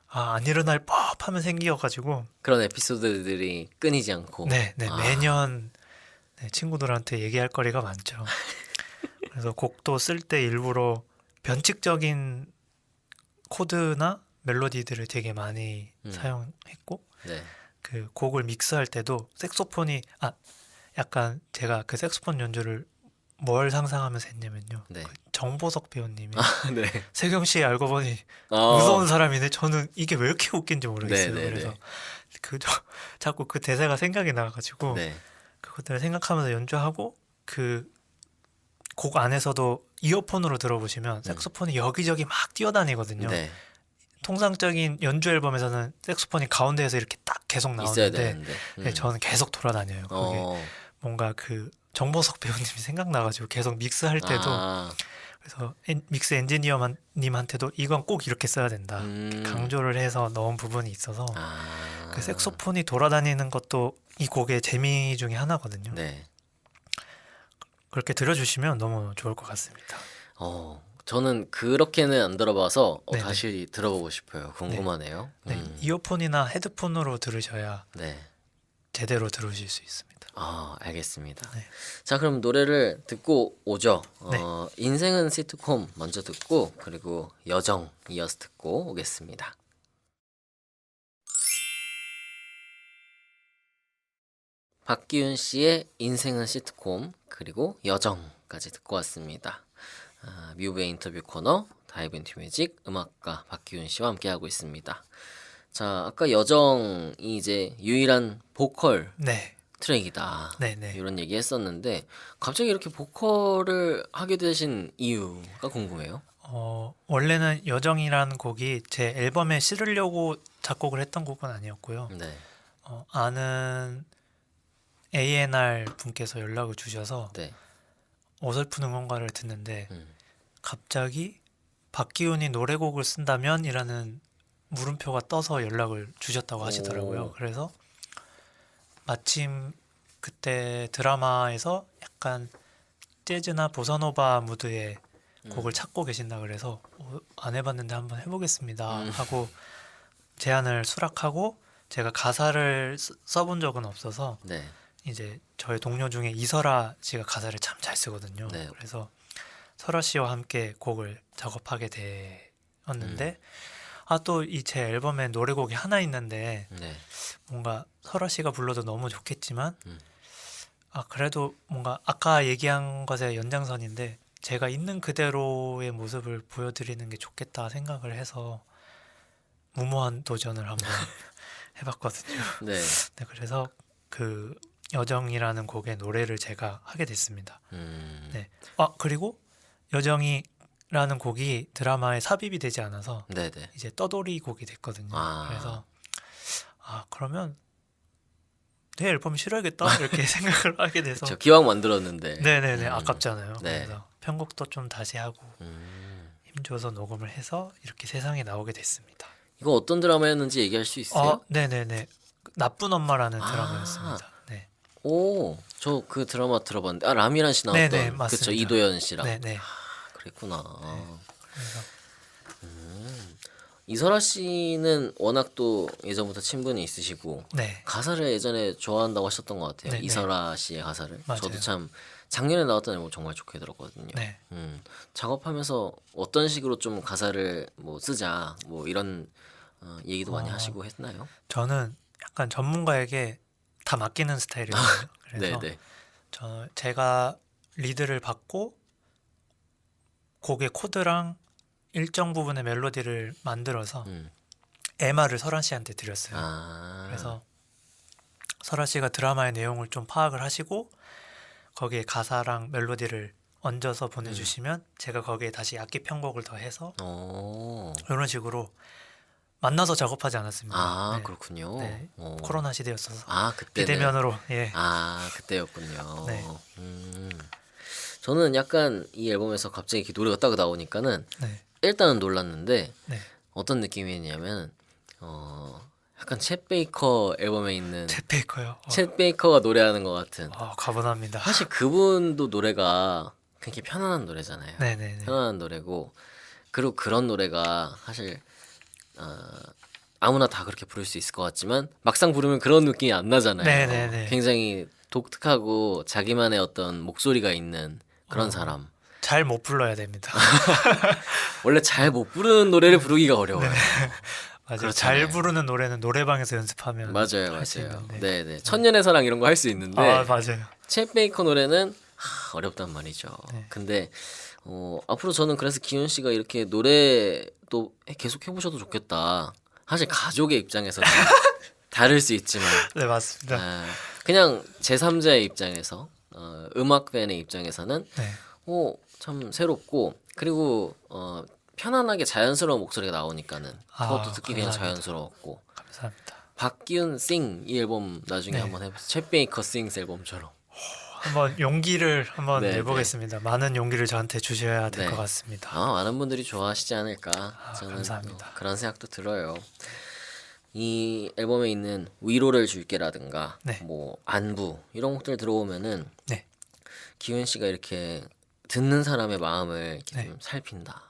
아, 안 일어날 법하면 생기어가지고 그런 에피소드들이 끊이지 않고. 네, 아. 매년 네, 친구들한테 얘기할 거리가 많죠. 그래서 곡도 쓸 때 일부러 변칙적인 코드나 멜로디들을 되게 많이 사용했고 네. 그 곡을 믹스할 때도 색소폰이 약간 제가 그 색소폰 연주를 뭘 상상하면서 했냐면요. 네. 그 정보석 배우님이 네. 세경 씨 알고 보니 어. 무서운 사람이네. 저는 이게 왜 이렇게 웃긴지 모르겠어요. 네, 네, 그래서 네. 자꾸 그 대사가 생각이 나가지고 네. 그것들을 생각하면서 연주하고 그 곡 안에서도 이어폰으로 들어보시면 색소폰이 여기저기 막 뛰어다니거든요. 네. 통상적인 연주 앨범에서는 색소폰이 가운데에서 이렇게 딱 계속 있어야 나오는데 되는데. 네, 저는 계속 돌아다녀요. 그게 어. 뭔가 그 정보석 배우님이 생각나가지고 계속 믹스할 때도 아. 그래서 믹스 엔지니어님한테도 이건 꼭 이렇게 써야 된다. 강조를 해서 넣은 부분이 있어서 아. 그 색소폰이 돌아다니는 것도 이 곡의 재미 중에 하나거든요. 네. 그렇게 들어주시면 너무 좋을 것 같습니다. 저는 그렇게는 안 들어봐서 네네. 다시 들어보고 싶어요. 궁금하네요. 네, 이어폰이나 헤드폰으로 들으셔야 네. 제대로 들으실 수 있습니다. 알겠습니다. 네. 자, 그럼 노래를 듣고 오죠. 네. 인생은 시트콤 먼저 듣고 그리고 여정 이어서 듣고 오겠습니다. 박기윤 씨의 인생은 시트콤 그리고 여정까지 듣고 왔습니다. 뮤브의 인터뷰 코너 다이브 인투 뮤직 음악가 박기윤 씨와 함께하고 있습니다. 자, 아까 여정이 이제 유일한 보컬 네, 트랙이다. 네. 이런 얘기 했었는데 갑자기 이렇게 보컬을 하게 되신 이유가 궁금해요. 원래는 여정이라는 곡이 제 앨범에 실으려고 작곡을 했던 곡은 아니었고요. 네. 아는 A&R 분께서 연락을 주셔서 네. 어설픈 응원가를 듣는데 음. 갑자기 박기훈이 노래곡을 쓴다면 이라는 물음표가 떠서 연락을 주셨다고 하시더라고요. 오. 그래서 마침 그때 드라마에서 약간 재즈나 보사노바 무드의 곡을 찾고 계신다 그래서 안 해봤는데 한번 해보겠습니다 하고 제안을 수락하고 제가 가사를 써본 적은 없어서 네. 이제 저희 동료 중에 이설아 씨가 가사를 참 잘 쓰거든요. 네. 그래서 설아 씨와 함께 곡을 작업하게 되었는데 또 이 제 앨범에 노래곡이 하나 있는데 네. 뭔가 설아 씨가 불러도 너무 좋겠지만 그래도 뭔가 아까 얘기한 것의 연장선인데 제가 있는 그대로의 모습을 보여드리는 게 좋겠다 생각을 해서 무모한 도전을 한번 해봤거든요. 네. 네, 그래서 그 여정이라는 곡의 노래를 제가 하게 됐습니다. 네. 그리고 여정이라는 곡이 드라마에 삽입이 되지 않아서 네네. 이제 떠돌이 곡이 됐거든요. 그래서 그러면 내 앨범 실어야겠다 이렇게 생각을 하게 돼서 저 기왕 만들었는데. 네네네 아깝잖아요. 네. 그래서 편곡도 좀 다시 하고 힘줘서 녹음을 해서 이렇게 세상에 나오게 됐습니다. 이거 어떤 드라마였는지 얘기할 수 있어요? 네네네 나쁜 엄마라는 드라마였습니다. 네. 오, 저 그 드라마 들어봤는데 라미란 씨 나왔던 네네, 그쵸 맞습니다. 이도현 씨랑. 네네. 그랬구나. 그래서 이설아 씨는 워낙 또 예전부터 친분이 있으시고 네. 가사를 예전에 좋아한다고 하셨던 것 같아요. 네네. 이설아 씨의 가사를. 맞아요. 저도 참 작년에 나왔던 앨범 정말 좋게 들었거든요. 네. 작업하면서 어떤 식으로 좀 가사를 뭐 쓰자 뭐 이런 얘기도 많이 하시고 했나요? 저는 약간 전문가에게 다 맡기는 스타일이거든요. 그래서 네네. 제가 리드를 받고 곡의 코드랑 일정 부분의 멜로디를 만들어서 음. MR을 설아 씨한테 드렸어요. 아. 그래서 설아 씨가 드라마의 내용을 좀 파악을 하시고 거기에 가사랑 멜로디를 얹어서 보내주시면 제가 거기에 다시 악기 편곡을 더 해서 오. 이런 식으로 만나서 작업하지 않았습니다. 아, 네. 그렇군요. 네. 오. 코로나 시대였어서 아, 그때는. 비대면으로 예. 아, 그때였군요. 네. 저는 약간 이 앨범에서 갑자기 이렇게 노래가 딱 나오니까는 네. 일단은 놀랐는데 네. 어떤 느낌이었냐면 약간 챗 베이커 앨범에 있는 챗 베이커요. 챗 베이커가 노래하는 것 같은. 가분합니다. 사실 그분도 노래가 굉장히 편안한 노래잖아요. 네네네. 편안한 노래고 그리고 그런 노래가 사실 아무나 다 그렇게 부를 수 있을 것 같지만 막상 부르면 그런 느낌이 안 나잖아요. 네네네. 굉장히 독특하고 자기만의 어떤 목소리가 있는 그런 사람. 잘 못 불러야 됩니다. 원래 잘 못 부르는 노래를 부르기가 어려워요. 맞아요. 그렇잖아요. 잘 부르는 노래는 노래방에서 연습하면 맞아요, 할 수 맞아요. 있는데. 네네. 천년의 사랑 이런 거 할 수 있는데 맞아요. 챗 베이커 노래는 어렵단 말이죠. 네. 근데 앞으로 저는 그래서 기훈 씨가 이렇게 노래도 계속 해보셔도 좋겠다. 사실 가족의 입장에서 다를 수 있지만 네, 맞습니다. 그냥 제3자의 입장에서 음악 팬의 입장에서는 네. 참 새롭고 그리고 편안하게 자연스러운 목소리가 나오니까는 그것도 듣기 그냥 감사합니다. 자연스러웠고 감사합니다. 박기훈 싱 이 앨범 나중에 네. 한번 해보세요. 챗 베이커 싱스 앨범처럼. 한번 용기를 한번 네, 내보겠습니다. 많은 용기를 저한테 주셔야 될 네. 것 같습니다. 많은 분들이 좋아하시지 않을까 저는 감사합니다. 그런 생각도 들어요. 이 앨범에 있는 위로를 줄게라든가 네. 뭐 안부 이런 곡들 들어오면은 네. 기훈 씨가 이렇게 듣는 사람의 마음을 이렇게 네. 좀 살핀다,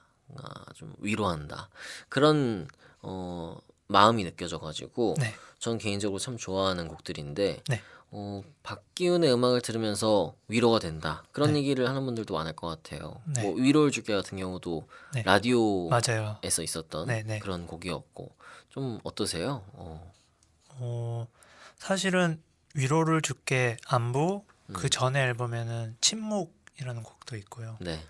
좀 위로한다 그런 마음이 느껴져가지고 네. 전 개인적으로 참 좋아하는 곡들인데 네. 박기훈의 음악을 들으면서 위로가 된다 그런 네. 얘기를 하는 분들도 많을 것 같아요. 네. 뭐 위로를 줄게 같은 경우도 네. 라디오에서 맞아요. 있었던 네, 네. 그런 곡이었고 좀 어떠세요? 사실은 위로를 줄게 안부 음. 그 전에 앨범에는 침묵이라는 곡도 있고요. 네.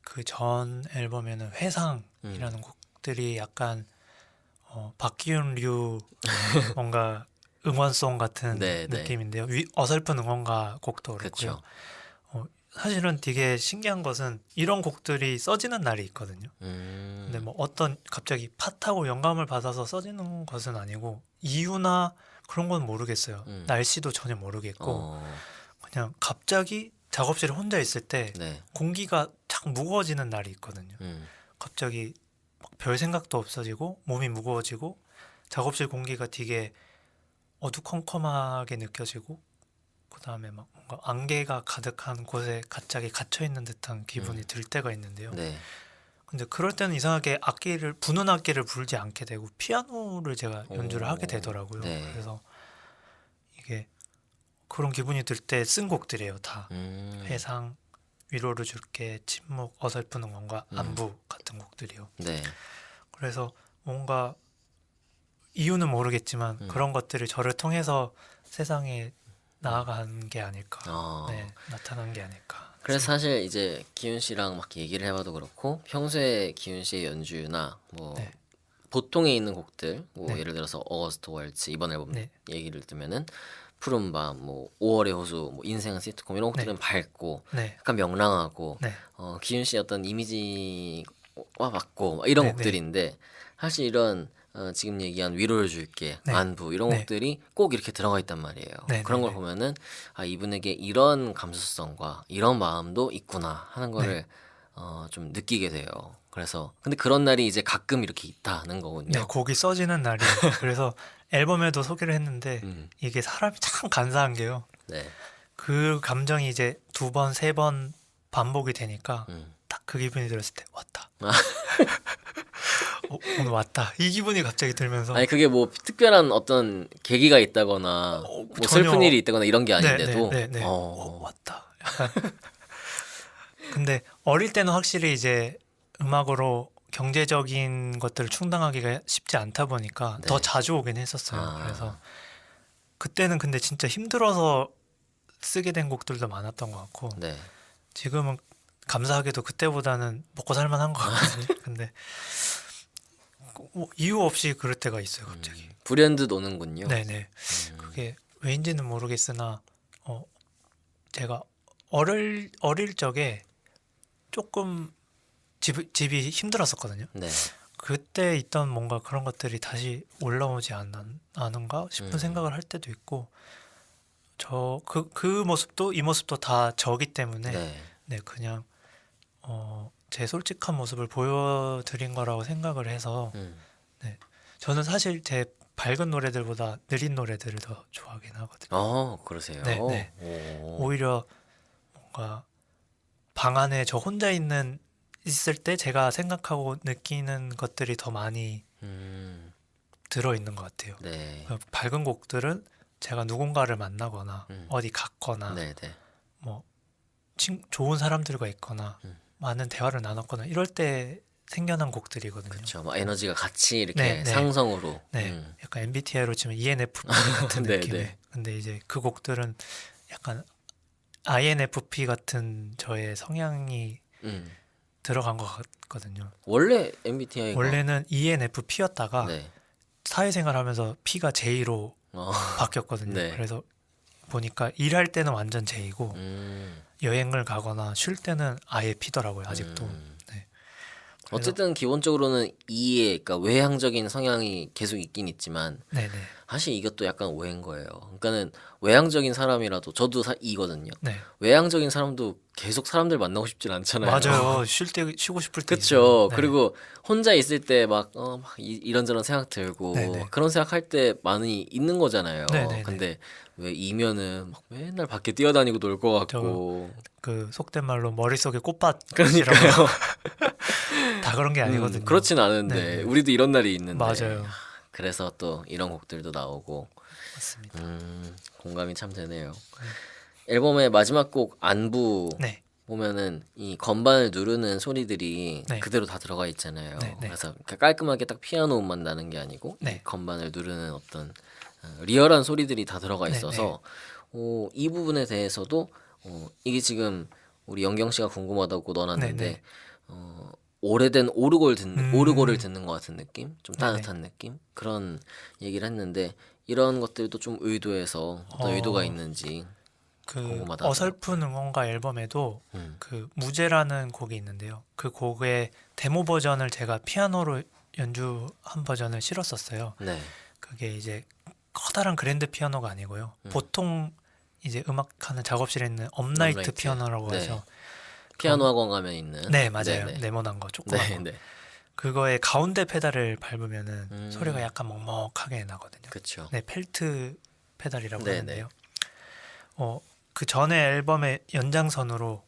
그 전 앨범에는 회상이라는 곡들이 약간 박기훈류 뭔가 응원송 같은 네, 네. 느낌인데요. 어설픈 응원가 곡도 그렇고요. 그쵸. 사실은 되게 신기한 것은 이런 곡들이 써지는 날이 있거든요. 근데 뭐 어떤 갑자기 팟하고 영감을 받아서 써지는 것은 아니고 이유나 그런 건 모르겠어요. 날씨도 전혀 모르겠고 그냥 갑자기 작업실에 혼자 있을 때 네. 공기가 착 무거워지는 날이 있거든요. 갑자기 막 별 생각도 없어지고 몸이 무거워지고 작업실 공기가 되게 어두컴컴하게 느껴지고 그 다음에 막 뭔가 안개가 가득한 곳에 갑자기 갇혀 있는 듯한 기분이 들 때가 있는데요. 네. 근데 그럴 때는 이상하게 부는 악기를 불지 않게 되고 피아노를 제가 연주를 하게 되더라고요. 네. 그래서 이게 그런 기분이 들 때 쓴 곡들이에요, 다. 회상, 위로를 줄게, 침묵, 어설픈 응원과 안부 같은 곡들이요. 네. 그래서 뭔가 이유는 모르겠지만 그런 것들이 저를 통해서 세상에 나아간 게 아닐까. 네, 나타난 게 아닐까. 그래서 사실 이제 기훈 씨랑 막 얘기를 해봐도 그렇고 평소에 기훈 씨의 연주나 뭐 네. 보통에 있는 곡들 뭐 네. 예를 들어서 어거스트 월츠 이번 앨범 네. 얘기를 들면은 푸른 밤, 뭐 5월의 호수, 뭐 인생은 시트콤 이런 곡들은 밝고 네. 약간 명랑하고 네. 기훈 씨의 어떤 이미지와 맞고 막 이런 네, 곡들인데 사실 이런 지금 얘기한 위로를 줄게, 네. 안부 이런 네. 곡들이 꼭 이렇게 들어가 있단 말이에요. 네, 그런 네, 걸 네. 보면은 이분에게 이런 감수성과 이런 마음도 있구나 하는 거를 좀 느끼게 돼요. 그래서 근데 그런 날이 이제 가끔 이렇게 있다는 거군요. 네, 곡이 써지는 날이. 그래서 앨범에도 소개를 했는데 이게 사람이 참 간사한 게요. 네. 그 감정이 이제 2번, 3번 반복이 되니까 딱 그 기분이 들었을 때 왔다. 오늘 왔다. 이 기분이 갑자기 들면서 아니 그게 뭐 특별한 어떤 계기가 있다거나 뭐 전혀- 슬픈 일이 있다거나 이런 게 아닌데도 네. 왔다. 약간. 근데 어릴 때는 확실히 이제 음악으로 경제적인 것들을 충당하기가 쉽지 않다 보니까 네. 더 자주 오긴 했었어요. 아. 그래서 그때는 근데 진짜 힘들어서 쓰게 된 곡들도 많았던 것 같고 네. 지금은 감사하게도 그때보다는 먹고 살만한 것 같거든요. 근데 이유 없이 그럴 때가 있어요, 갑자기. 불현듯 오는군요. 네네. 그게 왜인지는 모르겠으나 제가 어릴 적에 조금 집이 힘들었었거든요. 네. 그때 있던 뭔가 그런 것들이 다시 올라오지 않은가 싶은 생각을 할 때도 있고, 그 모습도 이 모습도 다 저기 때문에 네. 네, 그냥 제 솔직한 모습을 보여드린 거라고 생각을 해서 음. 네, 저는 사실 제 밝은 노래들보다 느린 노래들을 더 좋아하긴 하거든요. 그러세요? 네, 네. 오. 오히려 뭔가 방 안에 저 혼자 있을 때 제가 생각하고 느끼는 것들이 더 많이 음. 들어있는 것 같아요. 네. 밝은 곡들은 제가 누군가를 만나거나 어디 갔거나 네, 네. 뭐 좋은 사람들과 있거나 많은 대화를 나눴거나 이럴 때 생겨난 곡들이거든요. 그렇죠. 막 에너지가 같이 이렇게 네, 네. 상성으로. 네, 약간 MBTI로 치면 ENFP 같은 네, 느낌의. 네. 근데 이제 그 곡들은 약간 INFP 같은 저의 성향이 음. 들어간 것 같거든요. 원래 MBTI가 원래는 ENFP였다가 네. 사회생활하면서 P가 J로 바뀌었거든요. 네. 그래서 보니까 일할 때는 완전 J고 여행을 가거나 쉴 때는 아예 P더라고요. 아직도. 네. 그래서- 어쨌든 기본적으로는 E의 그러니까 외향적인 성향이 계속 있긴 있지만 네네. 사실 이것도 약간 오해인 거예요. 그러니까는 외향적인 사람이라도 저도 E거든요. 네. 외향적인 사람도 계속 사람들 만나고 싶진 않잖아요. 맞아요. 쉴 때 쉬고 싶을 때 그쵸. 있어요. 네. 그리고 혼자 있을 때 막 이런저런 생각 들고 네네. 그런 생각 할 때 많이 있는 거잖아요. 네네네. 근데 왜 이면은 막 맨날 밖에 뛰어다니고 놀 것 같고. 그 속된 말로 머릿속에 꽃밭이라고 그러니까요. 다 그런 게 아니거든요. 그렇진 않은데 네네. 우리도 이런 날이 있는데. 맞아요. 그래서 또 이런 곡들도 나오고. 맞습니다. 공감이 참 되네요. 앨범의 마지막 곡 안부 네. 보면은 이 건반을 누르는 소리들이 네. 그대로 다 들어가 있잖아요. 네, 네. 그래서 그러니까 깔끔하게 딱 피아노 음만 나는 게 아니고 이 네. 건반을 누르는 어떤 리얼한 소리들이 다 들어가 네, 있어서 이 부분에 대해서도 이게 지금 우리 영경 씨가 궁금하다고 넣어놨는데 네, 네. 오래된 오르골을 듣는 것 같은 느낌, 좀 네, 네. 따뜻한 느낌 그런 얘기를 했는데 이런 것들도 좀 의도해서 어떤 의도가 있는지 그 궁금하다 어설픈 응원가 앨범에도 그 무제라는 곡이 있는데요. 그 곡의 데모 버전을 제가 피아노로 연주한 버전을 실었었어요. 네. 그게 이제 커다란 그랜드 피아노가 아니고요. 보통 이제 음악하는 작업실에 있는 업라이트 업라이트. 피아노라고 네. 해서 피아노 학원 가면 있는. 네, 맞아요. 네네. 네모난 거, 조그만 네, 거. 네. 그거의 가운데 페달을 밟으면은 소리가 약간 먹먹하게 나거든요. 그렇죠. 네, 펠트 페달이라고 네네. 하는데요. 그 전에 앨범의 연장선으로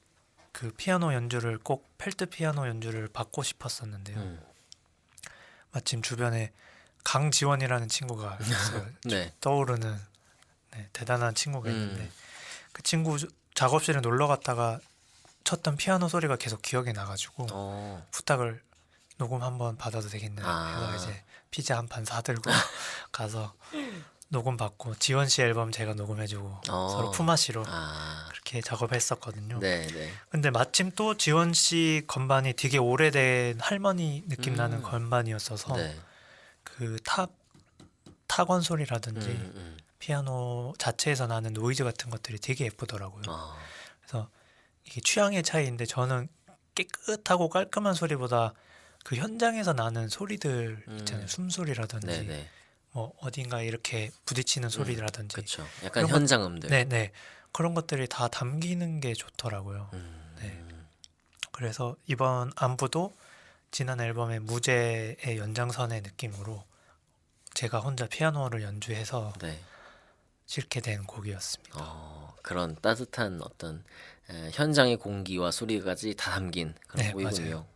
그 피아노 연주를 꼭 펠트 피아노 연주를 받고 싶었었는데요. 마침 주변에 강지원이라는 친구가 있어요. 네. 떠오르는 대단한 친구가 있는데 그 친구 작업실에 놀러 갔다가 쳤던 피아노 소리가 계속 기억이 나가지고 부탁을 녹음 한번 받아도 되겠냐 해서 이제 피자 한 판 사들고 가서 녹음 받고 지원 씨 앨범 제가 녹음해주고 서로 품앗이로 그렇게 작업했었거든요. 네, 네. 근데 마침 또 지원 씨 건반이 되게 오래된 할머니 느낌 나는 건반이었어서 네. 그 타건 소리라든지 피아노 자체에서 나는 노이즈 같은 것들이 되게 예쁘더라고요. 그래서 이게 취향의 차이인데 저는 깨끗하고 깔끔한 소리보다 그 현장에서 나는 소리들 있잖아요. 숨소리라든지 네네. 뭐 어딘가 이렇게 부딪히는 소리라든지 그렇죠. 약간 그런 현장 음들. 네네 그런 것들이 다 담기는 게 좋더라고요. 네. 그래서 이번 안부도 지난 앨범의 무제의 연장선의 느낌으로 제가 혼자 피아노를 연주해서 네. 실게 된 곡이었습니다. 그런 따뜻한 어떤 현장의 공기와 소리까지 다 담긴 그런 네, 곡이군요.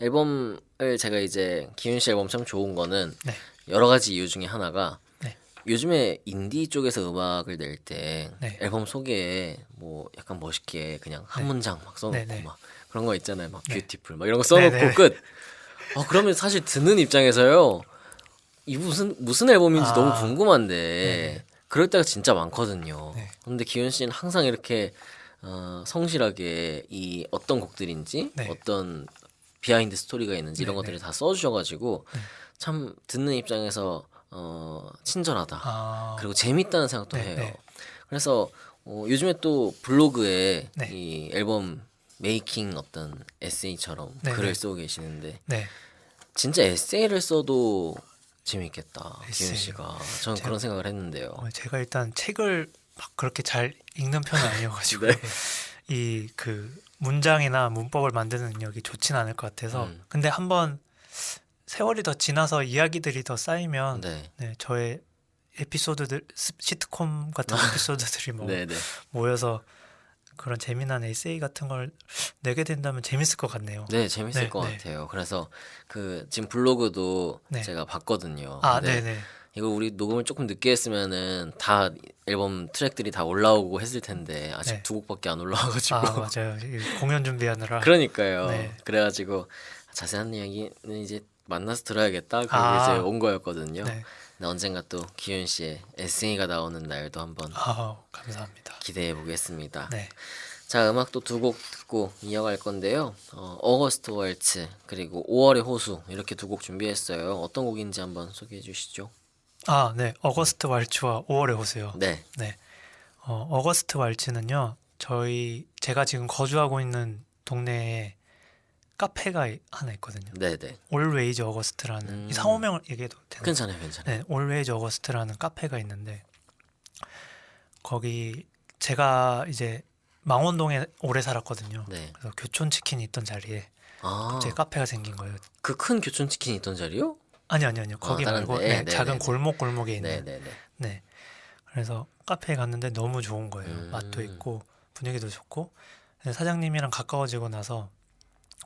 앨범을 제가 이제 기훈 씨 앨범 참 좋은 거는 네. 여러 가지 이유 중에 하나가 네. 요즘에 인디 쪽에서 음악을 낼 때 네. 앨범 소개에 뭐 약간 멋있게 그냥 한 네. 문장 막 써놓고 네, 네. 막 그런 거 있잖아요. 막 네. 뷰티풀 막 이런 거 써놓고 네, 네. 끝. 그러면 사실 듣는 입장에서요. 이 무슨 앨범인지 너무 궁금한데 네. 그럴 때가 진짜 많거든요. 네. 근데 기훈 씨는 항상 이렇게 성실하게 이 어떤 곡들인지 네. 어떤 비하인드 스토리가 있는지 이런 네, 것들을 다 써주셔가지고 참 듣는 입장에서 친절하다. 아, 그리고 재밌다는 생각도 네, 해요. 네. 그래서 요즘에 또 블로그에 네. 이 앨범 메이킹 어떤 에세이처럼 네, 글을 네. 쓰고 계시는데 네. 진짜 에세이를 써도 재밌겠다, 기훈 에세이요. 씨가. 저는 제가- 그런 생각을 했는데요. 제가 일단 책을 막 그렇게 잘 읽는 편은 아니어가지고 네. 이 그 문장이나 문법을 만드는 능력이 좋진 않을 것 같아서 음. 근데 한번 세월이 더 지나서 이야기들이 더 쌓이면 네. 네, 저의 에피소드들 시트콤 같은 에피소드들이 뭐 네네. 모여서 그런 재미난 에세이 같은 걸 내게 된다면 재밌을 것 같네요. 네, 재밌을 네, 것 네, 같아요. 그래서 그 지금 블로그도 네. 제가 봤거든요. 아, 근데 네, 네. 이거 우리 녹음을 조금 늦게 했으면은 다 앨범 트랙들이 다 올라오고 했을 텐데 아직 네. 두 곡밖에 안 올라와가지고. 아, 맞아요. 이 공연 준비하느라. 그러니까요. 네. 그래가지고 자세한 이야기는 이제 만나서 들어야겠다. 그리고 이제 아, 온 거였거든요. 네. 근데 언젠가 또 기훈 씨의 에세이가 나오는 날도 한번 아, 감사합니다. 기대해 보겠습니다. 네. 자, 음악 또 두 곡 듣고 이어갈 건데요. 어거스트 월츠 그리고 5월의 호수 이렇게 두 곡 준비했어요. 어떤 곡인지 한번 소개해 주시죠. 아, 네. 어거스트 왈츠와 5월의 호수요. 네. 네. 어거스트 왈츠는요. 제가 지금 거주하고 있는 동네에 카페가 하나 있거든요. 네네. 올웨이즈 어거스트라는 음. 이 상호명을 얘기해도 되나요? 괜찮아요, 괜찮아요. 네, 올웨이즈 어거스트라는 카페가 있는데 거기 제가 이제 망원동에 오래 살았거든요. 네. 그래서 교촌 치킨이 있던 자리에 아, 갑자기 카페가 생긴 거예요. 그 큰 교촌 치킨이 있던 자리요? 아니요. 거기 다른 말고 데? 네, 작은 네네네. 골목골목에 있는 네네네. 네. 그래서 카페에 갔는데 너무 좋은 거예요. 음. 맛도 있고 분위기도 좋고 그래서 사장님이랑 가까워지고 나서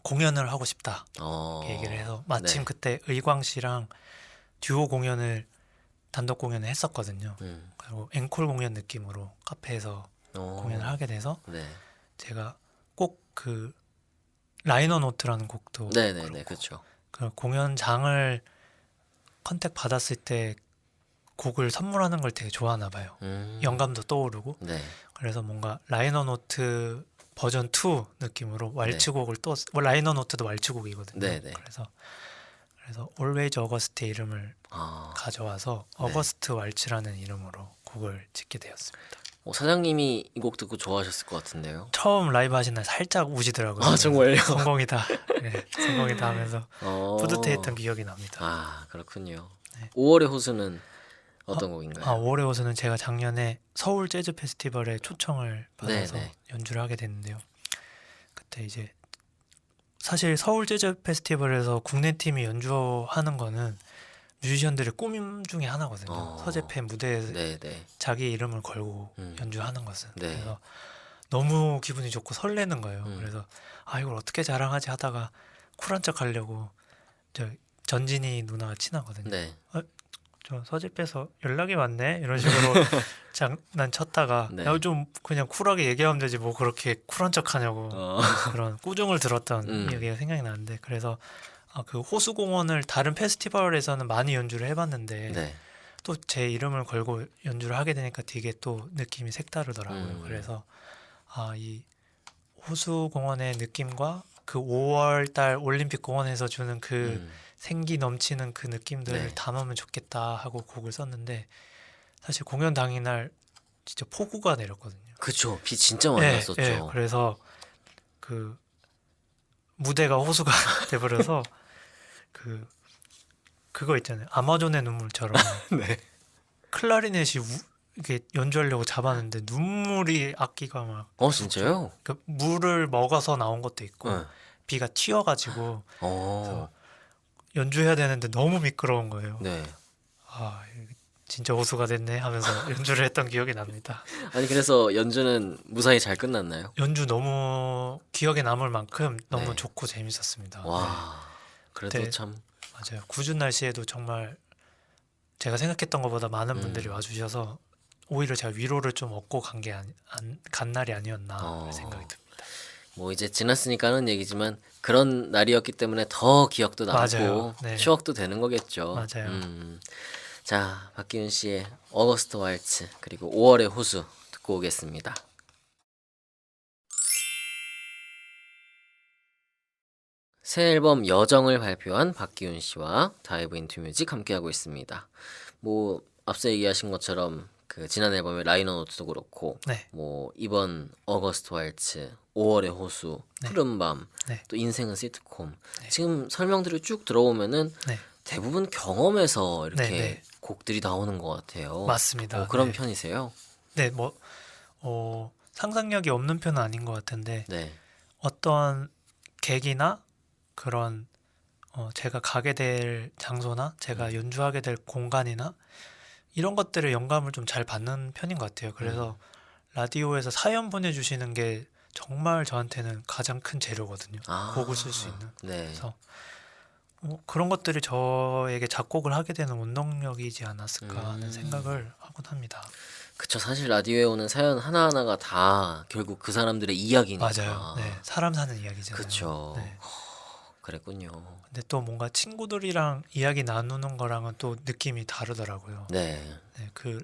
공연을 하고 싶다 이렇게 얘기를 해서 마침 네. 그때 의광 씨랑 듀오 공연을 단독 공연을 했었거든요. 음. 그리고 앵콜 공연 느낌으로 카페에서 공연을 하게 돼서 네. 제가 꼭 그 라이너 노트라는 곡도 네네네. 그렇죠. 그 공연장을 컨택 받았을 때 곡을 선물하는 걸 되게 좋아하나 봐요. 영감도 떠오르고 네. 그래서 뭔가 라이너 노트 버전 2 느낌으로 왈츠곡을 또 라이너 노트도 왈츠곡이거든요. 네네. 그래서 Always August의 이름을 아, 가져와서 네. 어거스트 왈츠라는 이름으로 곡을 짓게 되었습니다. 사장님이 이 곡 듣고 좋아하셨을 것 같은데요. 처음 라이브 하신 날 살짝 우시더라고요. 아, 정말요? 성공이다. 네, 성공이다 하면서 어. 뿌듯해했던 기억이 납니다. 아, 그렇군요. 네. 5월의 호수는 어떤 곡인가요? 5월의 호수는 제가 작년에 서울 재즈 페스티벌에 초청을 받아서 네네. 연주를 하게 됐는데요. 그때 이제 사실 서울 재즈 페스티벌에서 국내 팀이 연주하는 거는 뮤지션들의 꿈 중에 하나거든요. 서재팬 무대에 네네. 자기 이름을 걸고 음. 연주하는 것은. 네. 그래서 너무 기분이 좋고 설레는 거예요. 음. 그래서 이걸 어떻게 자랑하지 하다가 쿨한 척 하려고 저 전진이 누나가 친하거든요. 네. 저 서재팬에서 연락이 왔네 이런 식으로 장난쳤다가 네. 야, 좀 그냥 쿨하게 얘기하면 되지 뭐 그렇게 쿨한 척 하냐고 그런 꾸중을 들었던 얘기가 생각이 나는데 그래서 그 호수공원을 다른 페스티벌에서는 많이 연주를 해봤는데 네. 또 제 이름을 걸고 연주를 하게 되니까 되게 또 느낌이 색다르더라고요. 그래서 이 호수공원의 느낌과 그 5월 달 올림픽 공원에서 주는 그 생기 넘치는 그 느낌들을 네. 담으면 좋겠다 하고 곡을 썼는데 사실 공연 당일날 진짜 폭우가 내렸거든요. 그쵸. 비 진짜 많이 왔었죠. 그래서 그 무대가 호수가 돼버려서 그거 있잖아요. 아마존의 눈물처럼 네. 클라리넷이 이렇게 연주하려고 잡았는데 눈물이 악기가 막 진짜요? 그 물을 먹어서 나온 것도 있고 네. 비가 튀어가지고 어. 연주해야 되는데 너무 미끄러운 거예요. 네. 이거 진짜 호수가 됐네 하면서 연주를 했던 기억이 납니다. 아니 그래서 연주는 무사히 잘 끝났나요? 연주 너무 기억에 남을 만큼 너무 네. 좋고 재밌었습니다. 와. 그래도 그때 참. 맞아요. 구준 날씨에도 정말 제가 생각했던 것보다 많은 분들이 와주셔서 오히려 제가 위로를 좀 얻고 간 날이 아니었나 생각이 듭니다. 뭐 이제 지났으니까 하는 얘기지만 그런 날이었기 때문에 더 기억도 남고 맞아요. 네. 추억도 되는 거겠죠. 맞아요. 자, 박기훈 씨의 어거스트 왈츠 그리고 5월의 호수 듣고 오겠습니다. 새 앨범 여정을 발표한 박기훈 씨와 다이브 인투 뮤직 함께하고 있습니다. 뭐 앞서 얘기하신 것처럼 그 지난 앨범의 라이너 노트도 그렇고 네. 뭐 이번 어거스트 왈츠, 5월의 호수, 네. 푸른밤, 네. 또 인생은 시트콤 네. 지금 설명들이 쭉 들어오면은 네. 대부분 경험에서 이렇게 네, 네. 곡들이 나오는 것 같아요. 맞습니다. 그런 네. 편이세요? 네, 뭐 상상력이 없는 편은 아닌 것 같은데 네. 어떤 계기나 그런 제가 가게 될 장소나 제가 연주하게 될 공간이나 이런 것들의 영감을 좀 잘 받는 편인 것 같아요. 그래서 라디오에서 사연 보내주시는 게 정말 저한테는 가장 큰 재료거든요. 곡을 쓸 수 있는. 네. 그래서 그런 것들이 저에게 작곡을 하게 되는 원동력이지 않았을까 하는 생각을 하곤 합니다. 그쵸. 사실 라디오에 오는 사연 하나하나가 다 결국 그 사람들의 이야기니까. 맞아요. 네, 사람 사는 이야기잖아요. 그쵸. 네. 그랬군요. 근데 또 뭔가 친구들이랑 이야기 나누는 거랑은 또 느낌이 다르더라고요. 네. 네, 그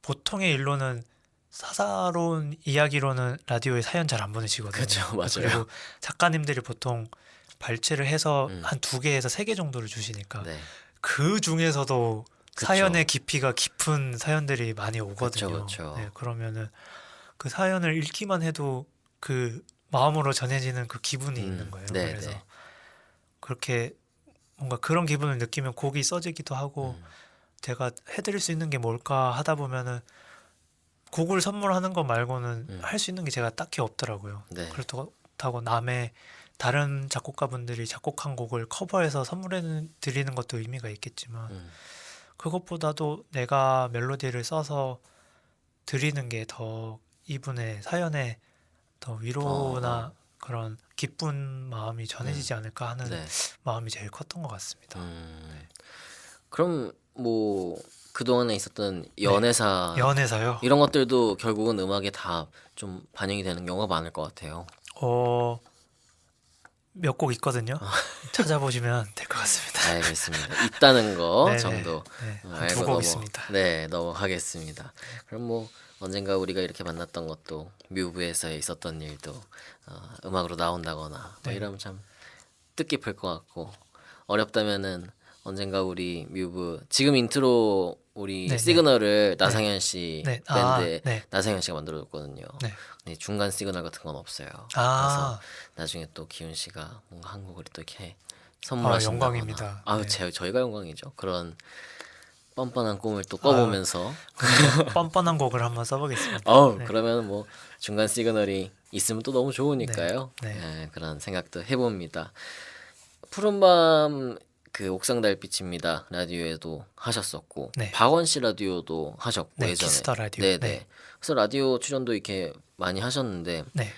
보통의 일로는 사사로운 이야기로는 라디오에 사연 잘 안 보내시거든요. 그쵸, 맞아요. 그리고 작가님들이 보통 발췌를 해서 음. 한 2개에서 3개 정도를 주시니까 네. 그 중에서도 그쵸. 사연의 깊이가 깊은 사연들이 많이 오거든요. 그쵸. 네, 그러면은 그 사연을 읽기만 해도 그 마음으로 전해지는 그 기분이 있는 거예요. 네, 그래서 네. 그렇게 뭔가 그런 기분을 느끼면 곡이 써지기도 하고 제가 해드릴 수 있는 게 뭘까 하다 보면은 곡을 선물하는 것 말고는 할 수 있는 게 제가 딱히 없더라고요. 네. 그렇다고 남의 다른 작곡가분들이 작곡한 곡을 커버해서 선물해 드리는 것도 의미가 있겠지만 그것보다도 내가 멜로디를 써서 드리는 게 더 이분의 사연에 더 위로나 그런 기쁜 마음이 전해지지 않을까 하는 네. 마음이 제일 컸던 것 같습니다. 그럼 뭐 그동안에 있었던 연애사 연애사요? 이런 것들도 결국은 음악에 다 좀 반영이 되는 경우가 많을 것 같아요. 몇 곡 있거든요. 찾아보시면 될 것 같습니다. 알겠습니다. 있다는 거 네네. 정도 네, 한 알고 2곡 있습니다. 네, 넘어가겠습니다. 그럼 뭐 언젠가 우리가 이렇게 만났던 것도 뮤브에서 있었던 일도 음악으로 나온다거나 뭐 네. 이러면 참 뜻깊을 것 같고 어렵다면은 언젠가 우리 뮤브 지금 인트로 우리 네네. 시그널을 나상현 씨 네. 밴드에 네. 나상현 씨가 만들어줬거든요. 네. 근데 중간 시그널 같은 건 없어요. 아, 그래서 나중에 또 기훈 씨가 뭔가 한 곡을 또 이렇게 선물하신다거나 영광입니다. 아유 네. 저희가 영광이죠. 그런 뻔뻔한 꿈을 또 꿔보면서 뻔뻔한 곡을 한번 써보겠습니다. 네. 그러면 뭐 중간 시그널이 있으면 또 너무 좋으니까요. 네. 네, 그런 생각도 해봅니다. 푸른밤 그 옥상 달빛입니다. 라디오에도 하셨었고 네. 박원 씨 라디오도 하셨고 네, 예전에 키스터 라디오. 네네. 네. 그래서 라디오 출연도 이렇게 많이 하셨는데 네.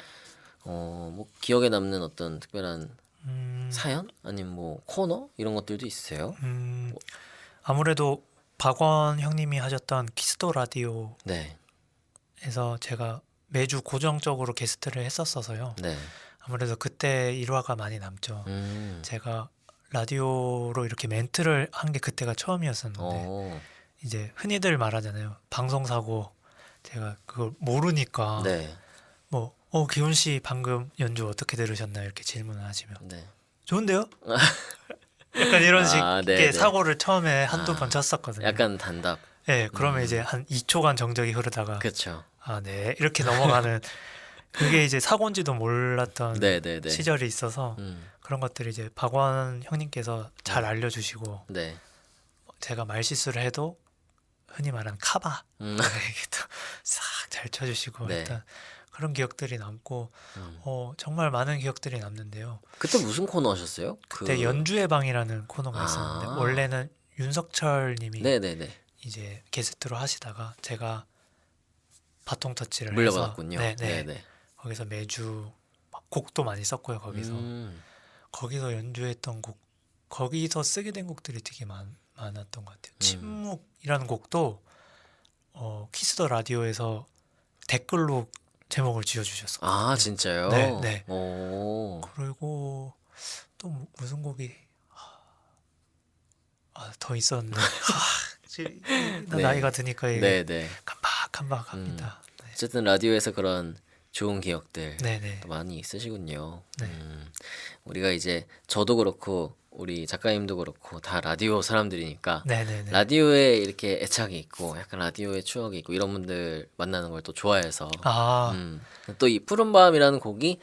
뭐 기억에 남는 어떤 특별한 음, 사연 아니면 뭐 코너 이런 것들도 있으세요? 아무래도 박원 형님이 하셨던 키스터 라디오에서 네, 제가 매주 고정적으로 게스트를 했었어서요. 네, 아무래도 그때 일화가 많이 남죠. 제가 라디오로 이렇게 멘트를 한 게 그때가 처음이었었는데 이제 흔히들 말하잖아요. 방송사고. 제가 그걸 모르니까 네, 뭐 기훈 씨 방금 연주 어떻게 들으셨나요? 이렇게 질문을 하시면 네. 좋은데요? 약간 이런 아, 식의 네네. 사고를 처음에 한두 번 쳤었거든요. 약간 단답. 네, 그러면 이제 한 2초간 정적이 흐르다가 그렇죠. 아, 네, 이렇게 넘어가는 그게 이제 사고인지도 몰랐던 네네네. 시절이 있어서 그런 것들이 이제 박원 형님께서 잘 알려주시고 네. 제가 말실수를 해도 흔히 말하는 카바 이렇게 싹 잘 쳐주시고 네. 일단 그런 기억들이 남고 정말 많은 기억들이 남는데요. 그때 무슨 코너 하셨어요? 그때 연주의 방이라는 코너가 아. 있었는데 원래는 윤석철님이 네네네. 이제 게스트로 하시다가 제가 바통 터치를 물려받았군요. 해서 네네. 거기서 매주 막 곡도 많이 썼고요. 거기서 연주했던 곡 거기서 쓰게 된 곡들이 되게 많았던 것 같아요. 침묵이라는 곡도 키스 더 라디오에서 댓글로 제목을 지어주셨어요. 아 진짜요? 네, 네. 오. 그리고 또 무슨 곡이 더 있었는데 네. 나이가 드니까 이게 네네. 깜박깜박합니다. 네. 어쨌든 라디오에서 그런 좋은 기억들 네네. 또 많이 있으시군요. 네. 우리가 이제 저도 그렇고 우리 작가님도 그렇고 다 라디오 사람들이니까 네네네. 라디오에 이렇게 애착이 있고 약간 라디오에 추억이 있고 이런 분들 만나는 걸 또 좋아해서 아, 또 이 푸른밤이라는 곡이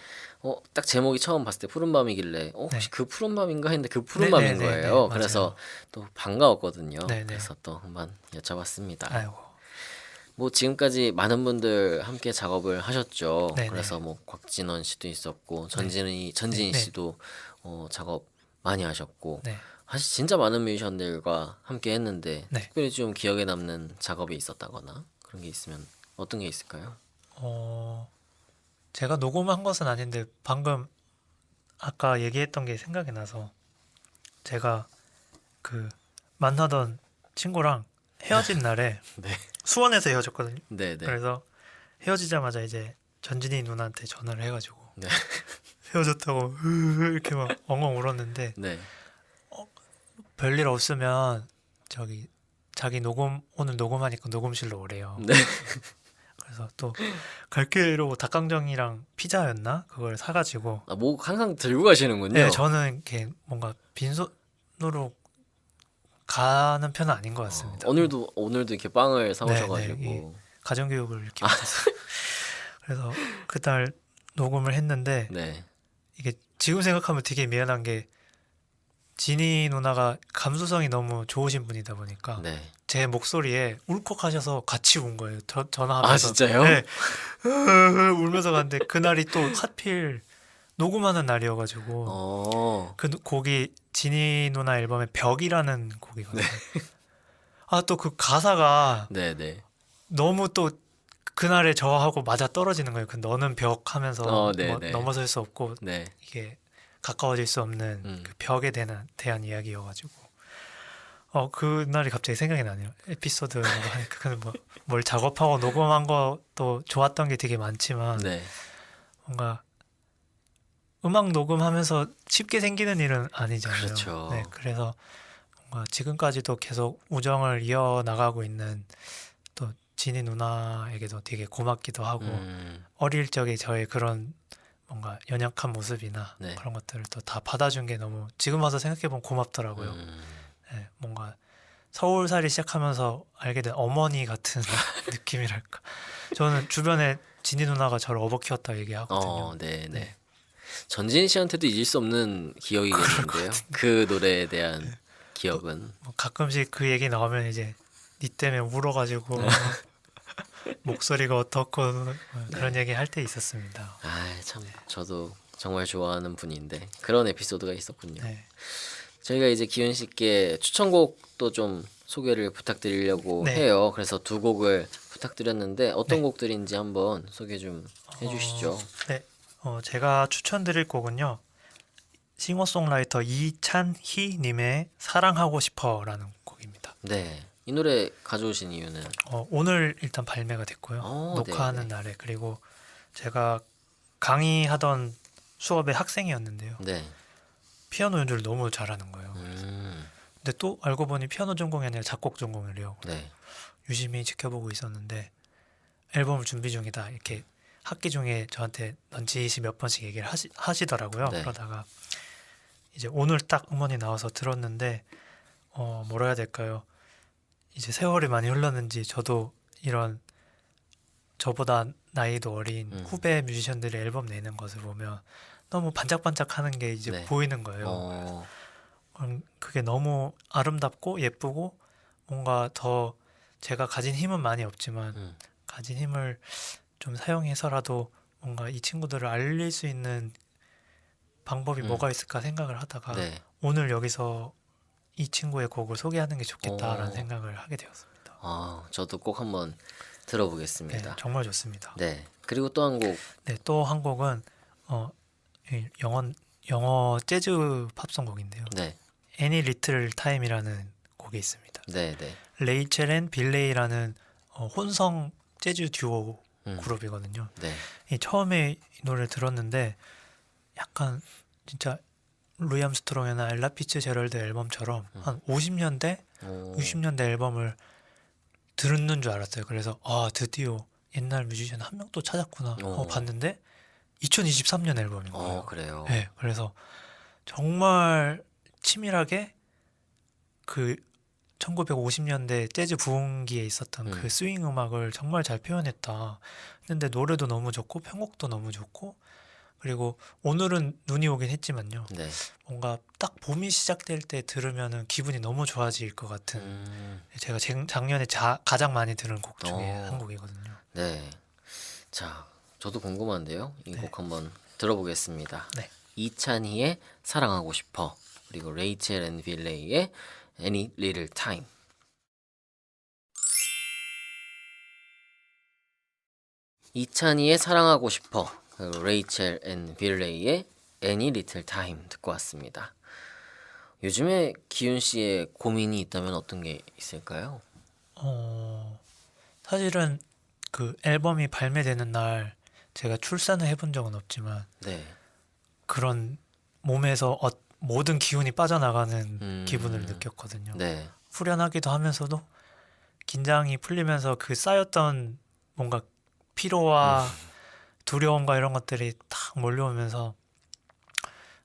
딱 제목이 처음 봤을 때 푸른밤이길래 혹시 네. 그 푸른밤인가 했는데 그 푸른밤인 네네네네. 거예요. 그래서 맞아요. 또 반가웠거든요. 네네. 그래서 또 한번 여쭤봤습니다. 아이고. 뭐 지금까지 많은 분들 함께 작업을 하셨죠. 네네. 그래서 뭐 곽진원 씨도 있었고 네. 전진희 네. 씨도 작업 많이 하셨고 네. 사실 진짜 많은 뮤지션들과 함께 했는데 네. 특별히 좀 기억에 남는 작업이 있었다거나 그런 게 있으면 어떤 게 있을까요? 어, 제가 녹음한 것은 아닌데 방금 아까 얘기했던 게 생각이 나서 제가 그 만나던 친구랑 헤어진 날에 네. 수원에서 헤어졌거든요. 네네. 그래서 헤어지자마자 이제 전진이 누나한테 전화를 해가지고 네. 헤어졌다고 이렇게 막 엉엉 울었는데 네. 별일 없으면 저기 자기 녹음 오늘 녹음하니까 녹음실로 오래요. 네. 그래서 또 갈게 이러고 닭강정이랑 피자였나 그걸 사가지고 뭐 항상 들고 가시는군요. 네 저는 이렇게 뭔가 빈손으로 가는 편은 아닌 것 같습니다. 오늘도 이렇게 빵을 네, 사오셔가지고 네, 가정교육을 이렇게 받아서 그래서 그날 녹음을 했는데 네. 이게 지금 생각하면 되게 미안한 게 지니 누나가 감수성이 너무 좋으신 분이다 보니까 네. 제 목소리에 울컥하셔서 같이 운 거예요. 아 전화하면서. 진짜요? 네. 울면서 갔는데 그날이 또 하필 녹음하는 날이어가지고 그 곡이 지니 누나 앨범의 벽이라는 곡이거든요. 아, 또 그 가사가 네네. 너무 또 그날에 저하고 맞아 떨어지는 거예요. 그 너는 벽 하면서 뭐 네네. 넘어설 수 없고 네. 이게 가까워질 수 없는 그 벽에 대한 이야기여가지고 그날이 갑자기 생각이 나네요. 에피소드라고 하니까 근데 뭘 작업하고 녹음한 것도 좋았던 게 되게 많지만 네. 뭔가 음악 녹음하면서 쉽게 생기는 일은 아니잖아요. 그렇죠. 네, 그래서 뭔가 지금까지도 계속 우정을 이어나가고 있는 또 지니 누나에게도 되게 고맙기도 하고 어릴 적에 저의 그런 뭔가 연약한 모습이나 네. 그런 것들을 또 다 받아준 게 너무 지금 와서 생각해보면 고맙더라고요. 네, 뭔가 서울살이 시작하면서 알게 된 어머니 같은 느낌이랄까. 저는 주변에 지니 누나가 저를 업어 키웠다 얘기하거든요. 네네. 네. 전진희 씨한테도 잊을 수 없는 기억이겠는데요. 그 노래에 대한 기억은. 뭐 가끔씩 그 얘기 나오면 이제 니 때문에 울어가지고 목소리가 어떻고 그런 얘기 할 때 있었습니다. 참 저도 정말 좋아하는 분인데 그런 에피소드가 있었군요. 네. 저희가 이제 기훈 씨께 추천곡도 좀 소개를 부탁드리려고 네. 해요. 그래서 두 곡을 부탁드렸는데 어떤 네. 곡들인지 한번 소개 좀 해주시죠. 네. 제가 추천드릴 곡은요. 싱어송라이터 이찬희 님의 사랑하고 싶어라는 곡입니다. 네. 이 노래 가져오신 이유는? 오늘 일단 발매가 됐고요. 녹화하는 네네. 날에 그리고 제가 강의하던 수업의 학생이었는데요. 네. 피아노 연주를 너무 잘하는 거예요. 음, 근데 또 알고 보니 피아노 전공이 아니라 작곡 전공이래요. 네. 유심히 지켜보고 있었는데 앨범을 준비 중이다 이렇게 학기 중에 저한테 넌지시 몇 번씩 얘기를 하시더라고요. 네. 그러다가 이제 오늘 딱 음원이 나와서 들었는데 뭐라 해야 될까요? 이제 세월이 많이 흘렀는지 저도 이런 저보다 나이도 어린 후배 뮤지션들이 앨범 내는 것을 보면 너무 반짝반짝하는 게 이제 네. 보이는 거예요. 그게 너무 아름답고 예쁘고 뭔가 더 제가 가진 힘은 많이 없지만 가진 힘을 좀 사용해서라도 뭔가 이 친구들을 알릴 수 있는 방법이 뭐가 있을까 생각을 하다가 네. 오늘 여기서 이 친구의 곡을 소개하는 게 좋겠다라는 오. 생각을 하게 되었습니다. 저도 꼭 한번 네, 들어보겠습니다. 정말 좋습니다. 네. 그리고 또 한 곡. 네, 또 한 곡은 이 영어 재즈 팝송곡인데요. 네. 애니 리틀 타임이라는 곡이 있습니다. 네, 네. 레이첼 앤 빌레이라는 혼성 재즈 듀오 음. 그룹이거든요. 네. 처음에 이 노래를 들었는데 약간 진짜 루이 암스트롱이나 엘라 피츠제럴드 앨범처럼 한 50년대, 60년대 앨범을 듣는 줄 알았어요. 그래서 드디어 옛날 뮤지션 한 명 또 찾았구나 하고 오. 봤는데 2023년 앨범인 거예요. 그래요. 네, 그래서 정말 치밀하게 그 1950년대 재즈 부흥기에 있었던 그 스윙 음악을 정말 잘 표현했다. 근데 노래도 너무 좋고 편곡도 너무 좋고 그리고 오늘은 눈이 오긴 했지만요. 네. 뭔가 딱 봄이 시작될 때 들으면은 기분이 너무 좋아질 것 같은 제가 작년에 가장 많이 들은 곡 중에 한 곡이거든요. 네. 자, 저도 궁금한데요. 이 네. 곡 한번 들어보겠습니다. 네. 이찬희의 사랑하고 싶어, 그리고 레이첼 앤 빌레이의 Any Little Time. 이찬희의 사랑하고 싶어, 그리고 레이첼 앤 빌레이의 Any Little Time 듣고 왔습니다. 요즘에 기훈 씨의 고민이 있다면 어떤 게 있을까요? 사실은 그 앨범이 발매되는 날 제가 출산을 해본 적은 없지만 네. 그런 몸에서 모든 기운이 빠져나가는 기분을 느꼈거든요. 네. 후련하기도 하면서도 긴장이 풀리면서 그 쌓였던 뭔가 피로와 두려움과 이런 것들이 탁 몰려오면서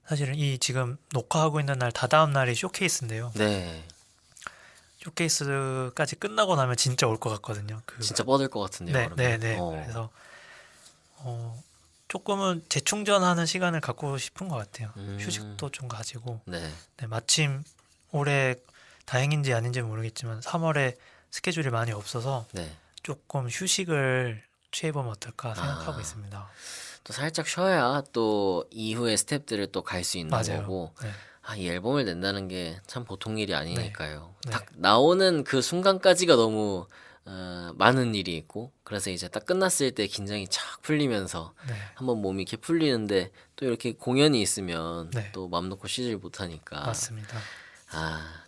사실은 이 지금 녹화하고 있는 날 다다음 날이 쇼케이스인데요. 네. 쇼케이스까지 끝나고 나면 진짜 올 것 같거든요. 진짜 뻗을 것 같은데요. 그러면? 네. 그래서 조금은 재충전하는 시간을 갖고 싶은 것 같아요. 휴식도 좀 가지고. 네. 네, 마침 올해 다행인지 아닌지 모르겠지만 3월에 스케줄이 많이 없어서 네. 조금 휴식을 취해보면 어떨까 생각하고 있습니다. 또 살짝 쉬어야 또 이후의 스텝들을 또 갈 수 있는 맞아요. 거고, 네. 이 앨범을 낸다는 게 참 보통 일이 아니니까요. 네. 딱 나오는 그 순간까지가 너무 많은 일이 있고, 그래서 이제 딱 끝났을 때 긴장이 착 풀리면서 네. 한번 몸이 이렇게 풀리는데 또 이렇게 공연이 있으면 네. 또 맘 놓고 쉬질 못하니까 맞습니다.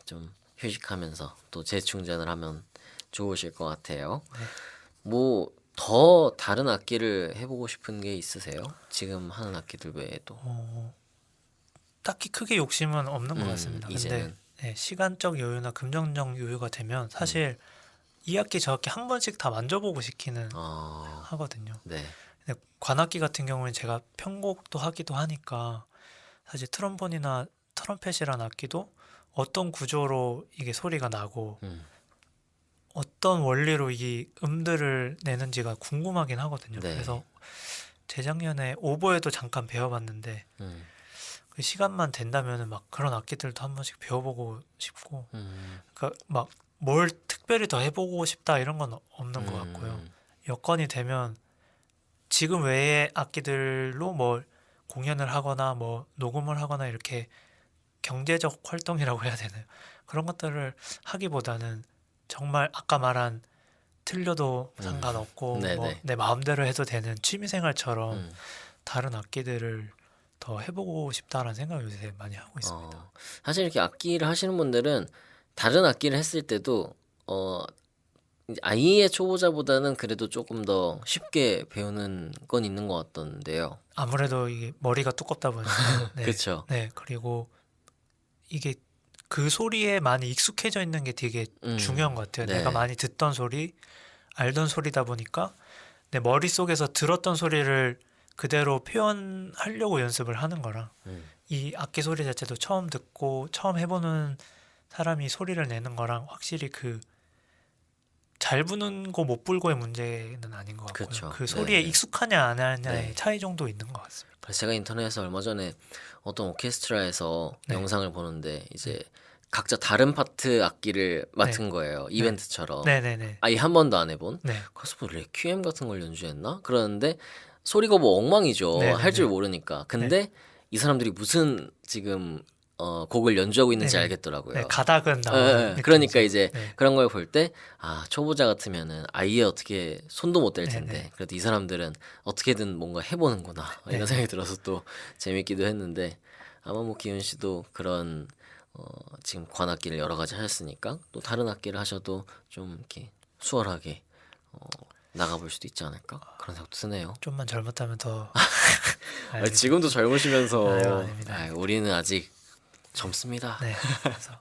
좀 휴식하면서 또 재충전을 하면 좋으실 것 같아요. 네. 뭐 더 다른 악기를 해보고 싶은 게 있으세요? 지금 하는 악기들 외에도. 딱히 크게 욕심은 없는 것 같습니다. 이제는. 근데 네, 시간적 여유나 금전적 여유가 되면 사실 이 악기 저 악기 한 번씩 다 만져보고 싶기는 하거든요. 네. 근데 관악기 같은 경우는 제가 편곡도 하기도 하니까 사실 트럼본이나 트럼펫이란 악기도 어떤 구조로 이게 소리가 나고 어떤 원리로 이 음들을 내는지가 궁금하긴 하거든요. 네. 그래서 재작년에 오보에도 잠깐 배워봤는데 그 시간만 된다면은 막 그런 악기들도 한 번씩 배워보고 싶고 그러니까 막 뭘 특별히 더 해보고 싶다 이런 건 없는 것 같고요. 여건이 되면 지금 외의 악기들로 뭐 공연을 하거나 뭐 녹음을 하거나 이렇게 경제적 활동이라고 해야 되나요? 그런 것들을 하기보다는 정말 아까 말한 틀려도 상관없고 네네. 뭐 내 마음대로 해도 되는 취미생활처럼 다른 악기들을 더 해보고 싶다라는 생각을 요새 많이 하고 있습니다. 사실 이렇게 악기를 하시는 분들은 다른 악기를 했을 때도 이제 아예 초보자보다는 그래도 조금 더 쉽게 배우는 건 있는 것 같던데요. 아무래도 이게 머리가 두껍다 보니까 네. 그쵸. 네, 그리고 이게 그 소리에 많이 익숙해져 있는 게 되게 중요한 것 같아요. 네. 내가 많이 듣던 소리, 알던 소리다 보니까 내 머릿속에서 들었던 소리를 그대로 표현하려고 연습을 하는 거랑 이 악기 소리 자체도 처음 듣고 처음 해보는 사람이 소리를 내는 거랑 확실히 그 잘 부는 거 못 불고의 문제는 아닌 것 같고요. 그쵸. 그 소리에 네네. 익숙하냐 안 하냐의 네. 차이 정도 있는 것 같습니다. 그래서 제가 인터넷에서 얼마 전에 어떤 오케스트라에서 네. 영상을 보는데 이제 각자 다른 파트 악기를 맡은 거예요. 이벤트처럼. 네네네. 아예 한 번도 안 해본. 네. 그래서 뭐 레퀴엠 같은 걸 연주했나? 그러는데 소리가 뭐 엉망이죠. 네네네. 할 줄 모르니까. 근데 이 사람들이 무슨 지금 곡을 연주하고 있는지 네네. 알겠더라고요. 네, 가닥은 예, 나오는 예. 그러니까 느낌이죠. 이제 네. 그런 걸 볼 때 초보자 같으면은 아예 어떻게 손도 못 댈 텐데 네네. 그래도 이 사람들은 어떻게든 뭔가 해보는구나 이런 네네. 생각이 들어서 또 재밌기도 했는데 아마 뭐 기훈 씨도 그런 지금 관악기를 여러 가지 하셨으니까 또 다른 악기를 하셔도 좀 이렇게 수월하게 나가볼 수도 있지 않을까 그런 생각도 드네요. 좀만 잘못하면 더 지금도 젊으시면서 아유, 아닙니다. 우리는 아직 젊습니다. 네, 그래서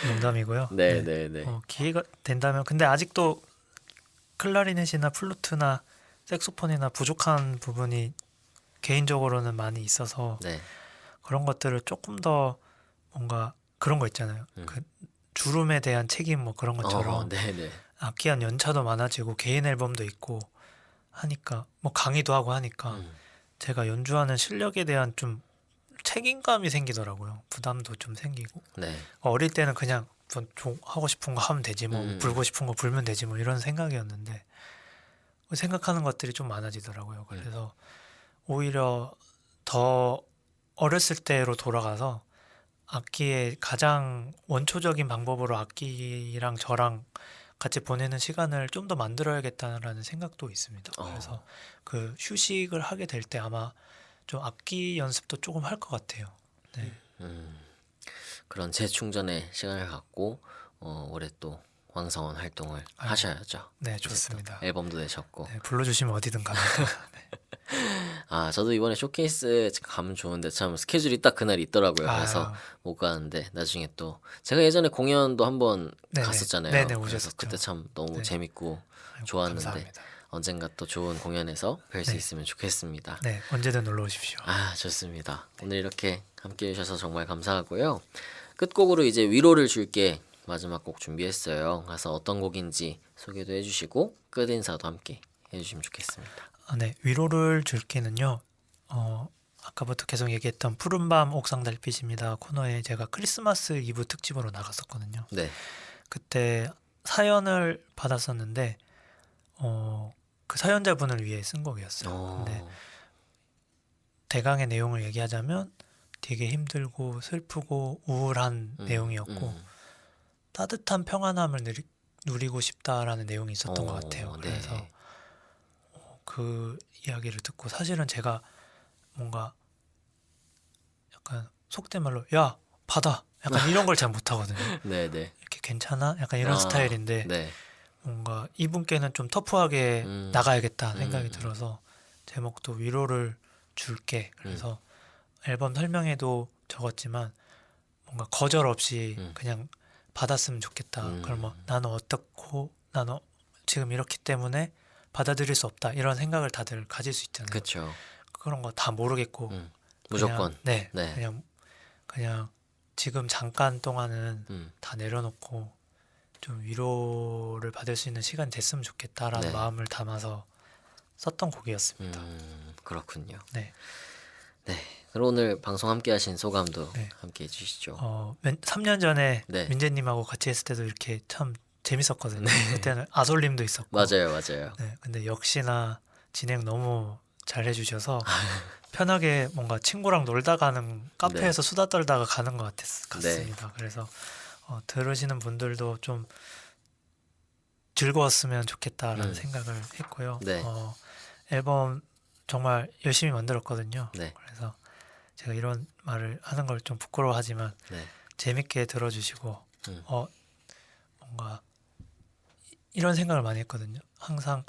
농담이고요. 네. 기회가 된다면 근데 아직도 클라리넷이나 플루트나 색소폰이나 부족한 부분이 개인적으로는 많이 있어서 네. 그런 것들을 조금 더 뭔가 그런 거 있잖아요. 그 주름에 대한 책임 뭐 그런 것처럼 네네. 악기 한 연차도 많아지고 개인 앨범도 있고 하니까 뭐 강의도 하고 하니까 제가 연주하는 실력에 대한 좀 책임감이 생기더라고요. 부담도 좀 생기고 네. 어릴 때는 그냥 좀 하고 싶은 거 하면 되지 뭐 음. 불고 싶은 거 불면 되지 뭐 이런 생각이었는데 생각하는 것들이 좀 많아지더라고요. 그래서 오히려 더 어렸을 때로 돌아가서 악기의 가장 원초적인 방법으로 악기랑 저랑 같이 보내는 시간을 좀 더 만들어야겠다라는 생각도 있습니다. 그래서 그 휴식을 하게 될 때 아마 좀 악기 연습도 조금 할 것 같아요. 네, 그런 재충전의 시간을 갖고 올해 또 왕성한 활동을 하셔야죠. 네, 이제 또 좋습니다. 앨범도 내셨고. 네, 불러주시면 어디든 갑니다. 아, 저도 이번에 쇼케이스 가면 좋은데 참 스케줄이 딱 그날 있더라고요. 그래서 아유. 못 가는데 나중에 또 제가 예전에 공연도 한번 네네. 갔었잖아요. 네네, 그래서 오셨었죠. 그때 참 너무 네. 재밌고 아이고, 좋았는데 감사합니다. 언젠가 또 좋은 공연에서 뵐 수 네. 있으면 좋겠습니다. 네, 언제든 놀러 오십시오. 아, 좋습니다. 오늘 이렇게 함께 해주셔서 정말 감사하고요. 끝곡으로 이제 위로를 줄게 마지막 곡 준비했어요. 그래서 어떤 곡인지 소개도 해주시고 끝 인사도 함께 해주시면 좋겠습니다. 네, 위로를 줄게는요. 아까부터 계속 얘기했던 푸른밤 옥상 달빛입니다 코너에 제가 크리스마스 이브 특집으로 나갔었거든요. 네. 그때 사연을 받았었는데 그 사연자분을 위해 쓴 곡이었어요. 근데 대강의 내용을 얘기하자면 되게 힘들고 슬프고 우울한 내용이었고 따뜻한 평안함을 누리고 싶다라는 내용이 있었던 것 같아요. 네. 그래서 그 이야기를 듣고 사실은 제가 뭔가 약간 속된 말로 야 받아 약간 이런 걸 잘 못하거든요. 네네. 이렇게 괜찮아? 약간 이런 스타일인데 네. 뭔가 이분께는 좀 터프하게 나가야겠다 생각이 음. 들어서 제목도 위로를 줄게. 그래서 앨범 설명에도 적었지만 뭔가 거절 없이 그냥 받았으면 좋겠다. 그럼 뭐 나는 어떻고 나는 지금 이렇기 때문에 받아들일 수 없다 이런 생각을 다들 가질 수 있잖아요. 그렇죠. 그런 거 다 모르겠고 무조건. 그냥, 네. 그냥 지금 잠깐 동안은 다 내려놓고 좀 위로를 받을 수 있는 시간이 됐으면 좋겠다라는 네. 마음을 담아서 썼던 곡이었습니다. 그렇군요. 네. 네. 그럼 오늘 방송 함께 하신 소감도 네. 함께 해주시죠. 3년 전에 네. 민재님하고 같이 했을 때도 이렇게 참 재밌었거든요. 그때는 아솔님도 있었고. 맞아요. 네, 근데 역시나 진행 너무 잘 해주셔서 편하게 뭔가 친구랑 놀다 가는 카페에서 수다 떨다가 가는 것 같습니다. 그래서 들으시는 분들도 좀 즐거웠으면 좋겠다라는 생각을 했고요. 네. 앨범 정말 열심히 만들었거든요. 네. 그래서 제가 이런 말을 하는 걸 좀 부끄러워하지만 네. 재밌게 들어주시고 뭔가 이런 생각을 많이 했거든요. 항상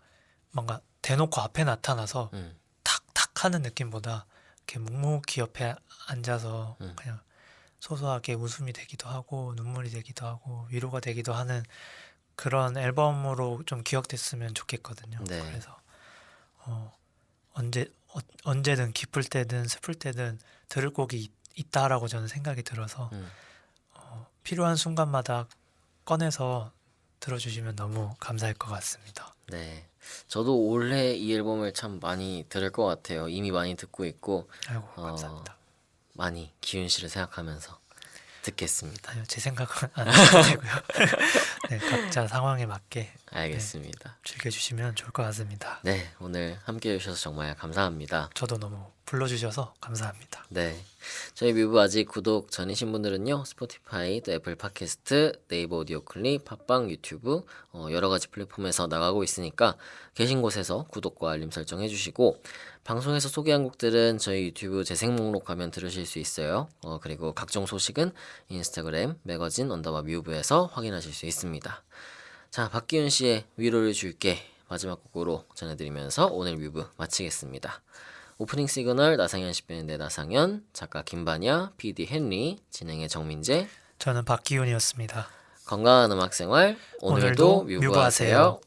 뭔가 대놓고 앞에 나타나서 탁탁 하는 느낌보다 이렇게 묵묵히 옆에 앉아서 그냥 소소하게 웃음이 되기도 하고 눈물이 되기도 하고 위로가 되기도 하는 그런 앨범으로 좀 기억됐으면 좋겠거든요. 네. 그래서 언제든 기쁠 때든 슬플 때든 들을 곡이 있다라고 저는 생각이 들어서 필요한 순간마다 꺼내서 들어주시면 너무 감사할 것 같습니다. 네. 저도 올해 이 앨범을 참 많이 들을 것 같아요. 이미 많이 듣고 있고 아이고 감사합니다. 많이 기훈 씨를 생각하면서 듣겠습니다. 아니요, 제 생각은 안 해도 되고요. 네, 각자 상황에 맞게 알겠습니다. 즐겨주시면 좋을 것 같습니다. 네, 오늘 함께 해주셔서 정말 감사합니다. 저도 너무 불러주셔서 감사합니다. 네, 저희 뮤브 아직 구독 전이신 분들은요, 스포티파이, 또 애플 팟캐스트, 네이버 오디오 클립, 팟빵, 유튜브 여러 가지 플랫폼에서 나가고 있으니까 계신 곳에서 구독과 알림 설정 해주시고 방송에서 소개한 곡들은 저희 유튜브 재생 목록 가면 들으실 수 있어요. 그리고 각종 소식은 인스타그램, 매거진 _뮤브에서 확인하실 수 있습니다. 자, 박기훈 씨의 위로를 줄게 마지막 곡으로 전해드리면서 오늘 뮤브 마치겠습니다. 오프닝 시그널 나상현 씨빼는데 나상현, 작가 김반야, PD 헨리, 진행의 정민재, 저는 박기훈이었습니다. 건강한 음악 생활 오늘도 뮤브하세요.